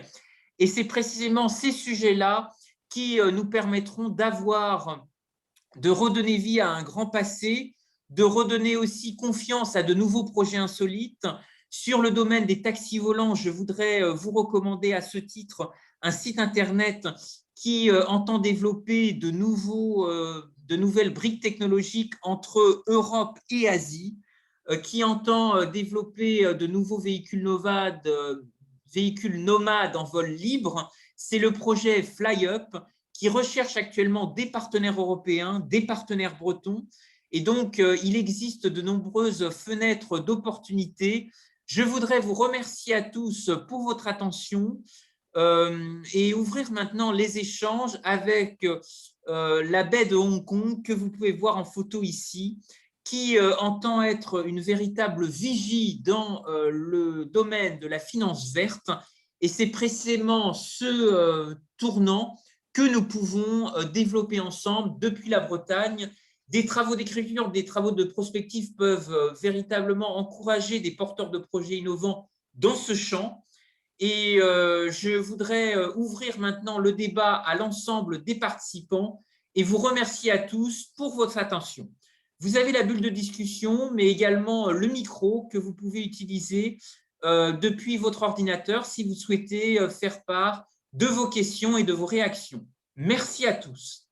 Et c'est précisément ces sujets-là qui nous permettront de redonner vie à un grand passé, de redonner aussi confiance à de nouveaux projets insolites. Sur le domaine des taxis volants, je voudrais vous recommander à ce titre un site internet qui entend développer de nouvelles briques technologiques entre Europe et Asie, qui entend développer de nouveaux véhicules nomades en vol libre. C'est le projet FlyUp, qui recherche actuellement des partenaires européens, des partenaires bretons. Et donc, il existe de nombreuses fenêtres d'opportunités. Je voudrais vous remercier à tous pour votre attention et ouvrir maintenant les échanges avec la baie de Hong Kong que vous pouvez voir en photo ici, qui entend être une véritable vigie dans le domaine de la finance verte. Et c'est précisément ce tournant que nous pouvons développer ensemble depuis la Bretagne. Des travaux d'écriture, des travaux de prospective peuvent véritablement encourager des porteurs de projets innovants dans ce champ. Et je voudrais ouvrir maintenant le débat à l'ensemble des participants et vous remercier à tous pour votre attention. Vous avez la bulle de discussion, mais également le micro que vous pouvez utiliser depuis votre ordinateur si vous souhaitez faire part de vos questions et de vos réactions. Merci à tous.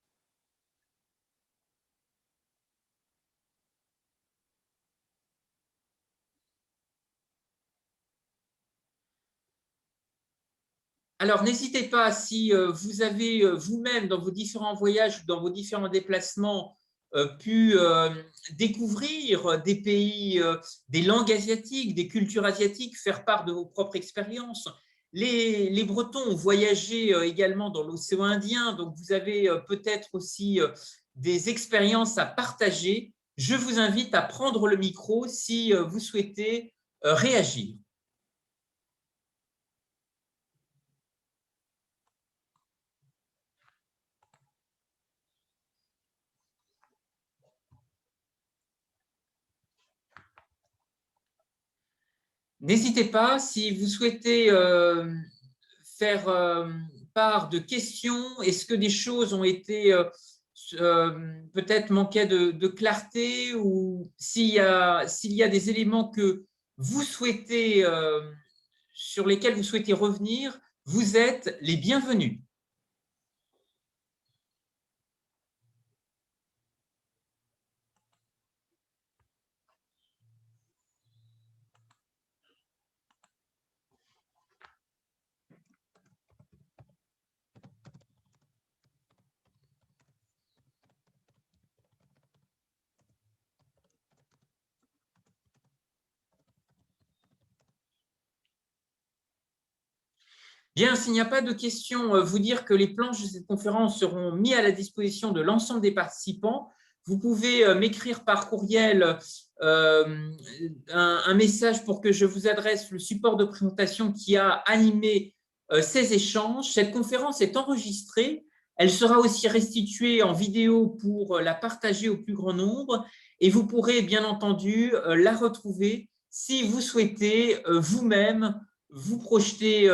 Alors, n'hésitez pas, si vous avez vous-même, dans vos différents voyages, dans vos différents déplacements, pu découvrir des pays, des langues asiatiques, des cultures asiatiques, faire part de vos propres expériences. Les Bretons ont voyagé également dans l'océan Indien, donc vous avez peut-être aussi des expériences à partager. Je vous invite à prendre le micro si vous souhaitez réagir. N'hésitez pas, si vous souhaitez faire part de questions, est-ce que des choses ont été peut-être manquaient de clarté, ou s'il y a des éléments que vous souhaitez, sur lesquels vous souhaitez revenir, vous êtes les bienvenus. Bien, s'il n'y a pas de questions, vous dire que les planches de cette conférence seront mis à la disposition de l'ensemble des participants. Vous pouvez m'écrire par courriel un message pour que je vous adresse le support de présentation qui a animé ces échanges. Cette conférence est enregistrée. Elle sera aussi restituée en vidéo pour la partager au plus grand nombre et vous pourrez bien entendu la retrouver si vous souhaitez vous-même vous projeter,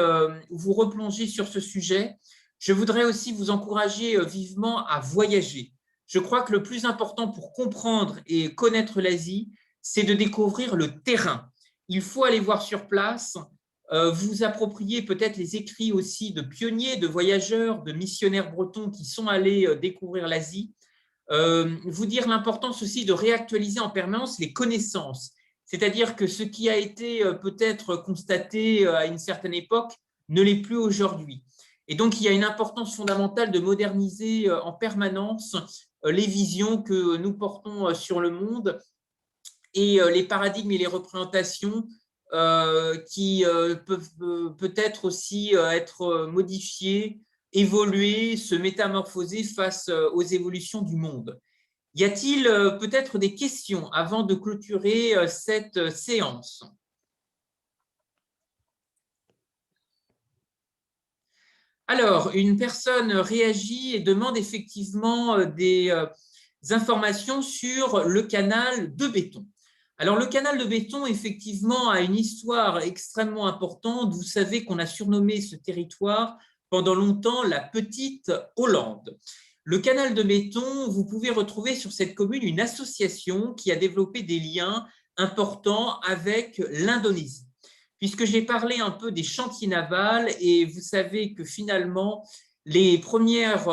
vous replonger sur ce sujet. Je voudrais aussi vous encourager vivement à voyager. Je crois que le plus important pour comprendre et connaître l'Asie, c'est de découvrir le terrain. Il faut aller voir sur place, vous approprier peut-être les écrits aussi de pionniers, de voyageurs, de missionnaires bretons qui sont allés découvrir l'Asie. Vous dire l'importance aussi de réactualiser en permanence les connaissances. C'est-à-dire que ce qui a été peut-être constaté à une certaine époque ne l'est plus aujourd'hui. Et donc, il y a une importance fondamentale de moderniser en permanence les visions que nous portons sur le monde et les paradigmes et les représentations qui peuvent peut-être aussi être modifiés, évoluer, se métamorphoser face aux évolutions du monde. Y a-t-il peut-être des questions avant de clôturer cette séance ? Alors, une personne réagit et demande effectivement des informations sur le canal de béton. Alors, le canal de béton, effectivement, a une histoire extrêmement importante. Vous savez qu'on a surnommé ce territoire pendant longtemps la Petite Hollande. Le canal de béton, vous pouvez retrouver sur cette commune une association qui a développé des liens importants avec l'Indonésie. Puisque j'ai parlé un peu des chantiers navals et vous savez que finalement, les premières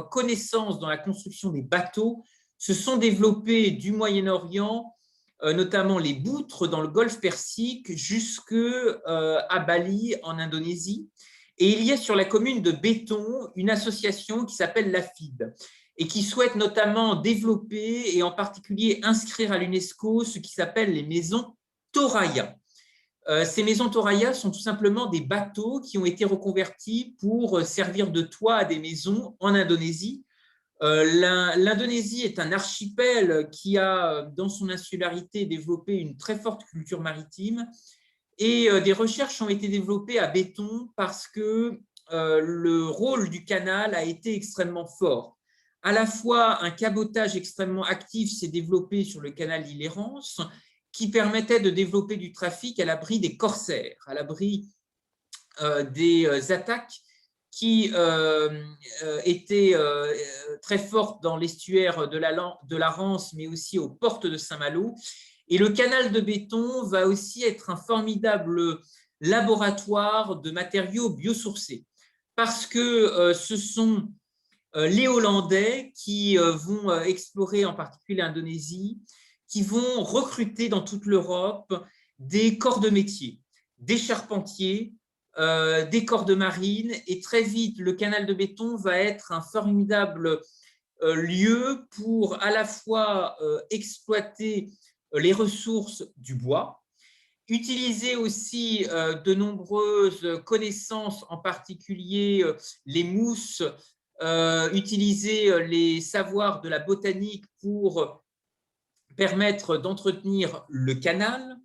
connaissances dans la construction des bateaux se sont développées du Moyen-Orient, notamment les boutres dans le golfe Persique, jusqu'à Bali en Indonésie. Et il y a sur la commune de Béton une association qui s'appelle l'AFID et qui souhaite notamment développer et en particulier inscrire à l'UNESCO ce qui s'appelle les maisons Thoraya. Ces maisons Thoraya sont tout simplement des bateaux qui ont été reconvertis pour servir de toit à des maisons en Indonésie. L'Indonésie est un archipel qui a, dans son insularité, développé une très forte culture maritime et des recherches ont été développées à Béton parce que le rôle du canal a été extrêmement fort. À la fois, un cabotage extrêmement actif s'est développé sur le canal d'Île-et-Rance qui permettait de développer du trafic à l'abri des corsaires, à l'abri des attaques qui étaient très fortes dans l'estuaire de la Rance, mais aussi aux portes de Saint-Malo. Et le canal de Béton va aussi être un formidable laboratoire de matériaux biosourcés, parce que ce sont les Hollandais qui vont explorer en particulier l'Indonésie, qui vont recruter dans toute l'Europe des corps de métier, des charpentiers, des corps de marine, et très vite, le canal de Béton va être un formidable lieu pour à la fois exploiter les ressources du bois, utiliser aussi de nombreuses connaissances, en particulier les mousses, utiliser les savoirs de la botanique pour permettre d'entretenir le canal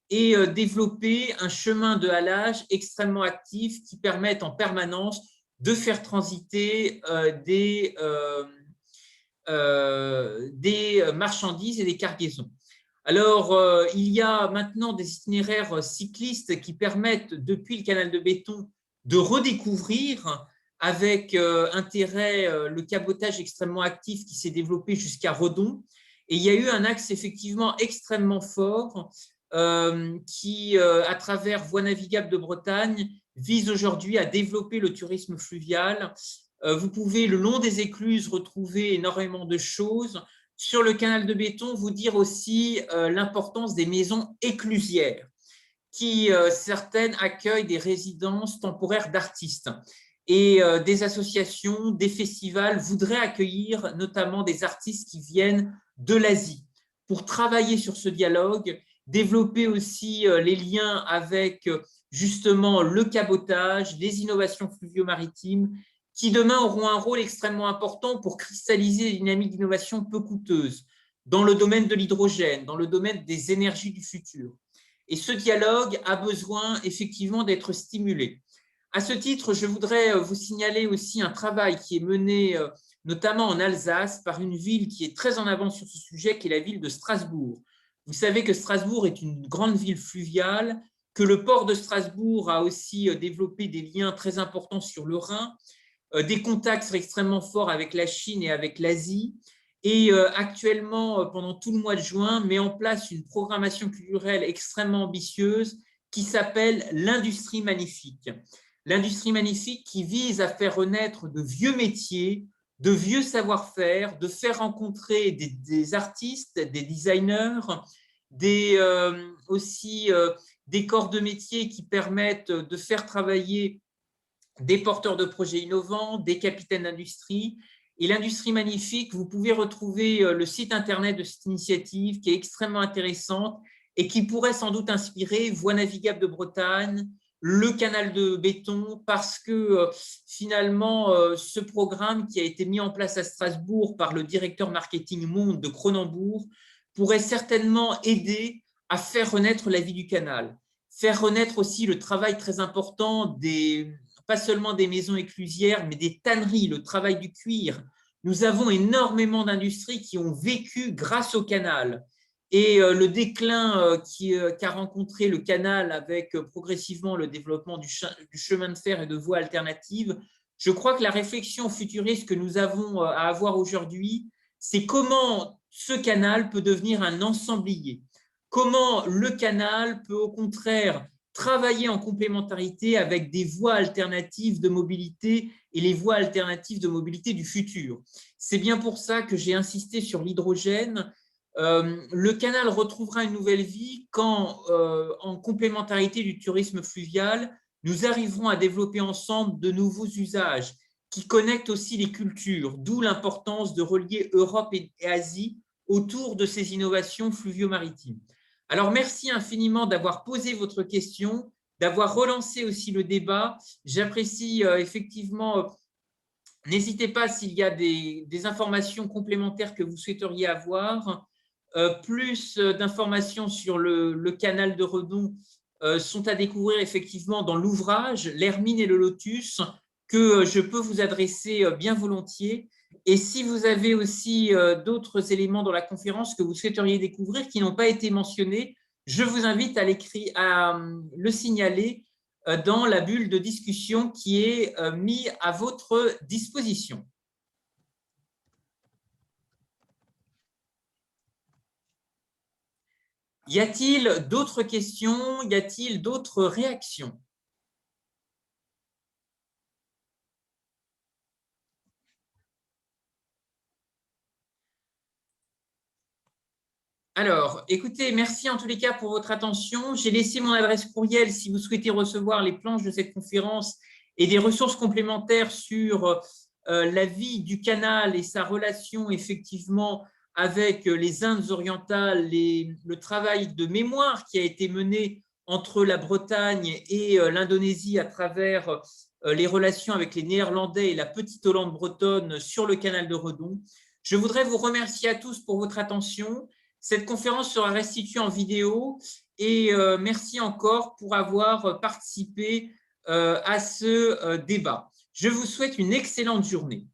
et développer un chemin de halage extrêmement actif qui permette en permanence de faire transiter des marchandises et des cargaisons. Alors, il y a maintenant des itinéraires cyclistes qui permettent, depuis le canal de Béton, de redécouvrir avec intérêt le cabotage extrêmement actif qui s'est développé jusqu'à Redon. Et il y a eu un axe effectivement extrêmement fort qui, à travers Voies navigables de Bretagne, vise aujourd'hui à développer le tourisme fluvial. Vous pouvez, le long des écluses, retrouver énormément de choses. Sur le canal de Béton, vous dire aussi l'importance des maisons éclusières, qui certaines accueillent des résidences temporaires d'artistes. Et des associations, des festivals voudraient accueillir notamment des artistes qui viennent de l'Asie pour travailler sur ce dialogue, développer aussi les liens avec justement le cabotage, les innovations fluvio-maritimes, qui demain auront un rôle extrêmement important pour cristalliser des dynamiques d'innovation peu coûteuses. dans le domaine de l'hydrogène, dans le domaine des énergies du futur. Et ce dialogue a besoin effectivement d'être stimulé. À ce titre, je voudrais vous signaler aussi un travail qui est mené notamment en Alsace par une ville qui est très en avance sur ce sujet, qui est la ville de Strasbourg. Vous savez que Strasbourg est une grande ville fluviale, que le port de Strasbourg a aussi développé des liens très importants sur le Rhin, des contacts extrêmement forts avec la Chine et avec l'Asie, et actuellement, pendant tout le mois de juin, met en place une programmation culturelle extrêmement ambitieuse qui s'appelle l'Industrie Magnifique. L'Industrie Magnifique qui vise à faire renaître de vieux métiers, de vieux savoir-faire, de faire rencontrer des artistes, des designers, aussi des corps de métier qui permettent de faire travailler des porteurs de projets innovants, des capitaines d'industrie. Et l'Industrie Magnifique, vous pouvez retrouver le site internet de cette initiative qui est extrêmement intéressante et qui pourrait sans doute inspirer Voies navigables de Bretagne, le canal de béton, parce que finalement, ce programme qui a été mis en place à Strasbourg par le directeur marketing Monde de Cronenbourg pourrait certainement aider à faire renaître la vie du canal, faire renaître aussi le travail très important pas seulement des maisons éclusières, mais des tanneries, le travail du cuir. Nous avons énormément d'industries qui ont vécu grâce au canal. Et le déclin qu'a rencontré le canal avec progressivement le développement du chemin de fer et de voies alternatives, je crois que la réflexion futuriste que nous avons à avoir aujourd'hui, c'est comment ce canal peut devenir un ensemblier. Comment le canal peut au contraire travailler en complémentarité avec des voies alternatives de mobilité et les voies alternatives de mobilité du futur. C'est bien pour ça que j'ai insisté sur l'hydrogène. Le canal retrouvera une nouvelle vie quand, en complémentarité du tourisme fluvial, nous arriverons à développer ensemble de nouveaux usages qui connectent aussi les cultures, d'où l'importance de relier Europe et Asie autour de ces innovations fluvio-maritimes. Alors, merci infiniment d'avoir posé votre question, d'avoir relancé aussi le débat. J'apprécie effectivement. N'hésitez pas s'il y a des informations complémentaires que vous souhaiteriez avoir. Plus d'informations sur le canal de Redon sont à découvrir effectivement dans l'ouvrage « L'Hermine et le Lotus » que je peux vous adresser bien volontiers. Et si vous avez aussi d'autres éléments dans la conférence que vous souhaiteriez découvrir qui n'ont pas été mentionnés, je vous invite à le signaler dans la bulle de discussion qui est mise à votre disposition. Y a-t-il d'autres questions? Y a-t-il d'autres réactions? Alors, écoutez, merci en tous les cas pour votre attention. J'ai laissé mon adresse courriel si vous souhaitez recevoir les planches de cette conférence et des ressources complémentaires sur la vie du canal et sa relation effectivement avec les Indes orientales, le travail de mémoire qui a été mené entre la Bretagne et l'Indonésie à travers les relations avec les Néerlandais et la petite Hollande bretonne sur le canal de Redon. Je voudrais vous remercier à tous pour votre attention. Cette conférence sera restituée en vidéo et merci encore pour avoir participé à ce débat. Je vous souhaite une excellente journée.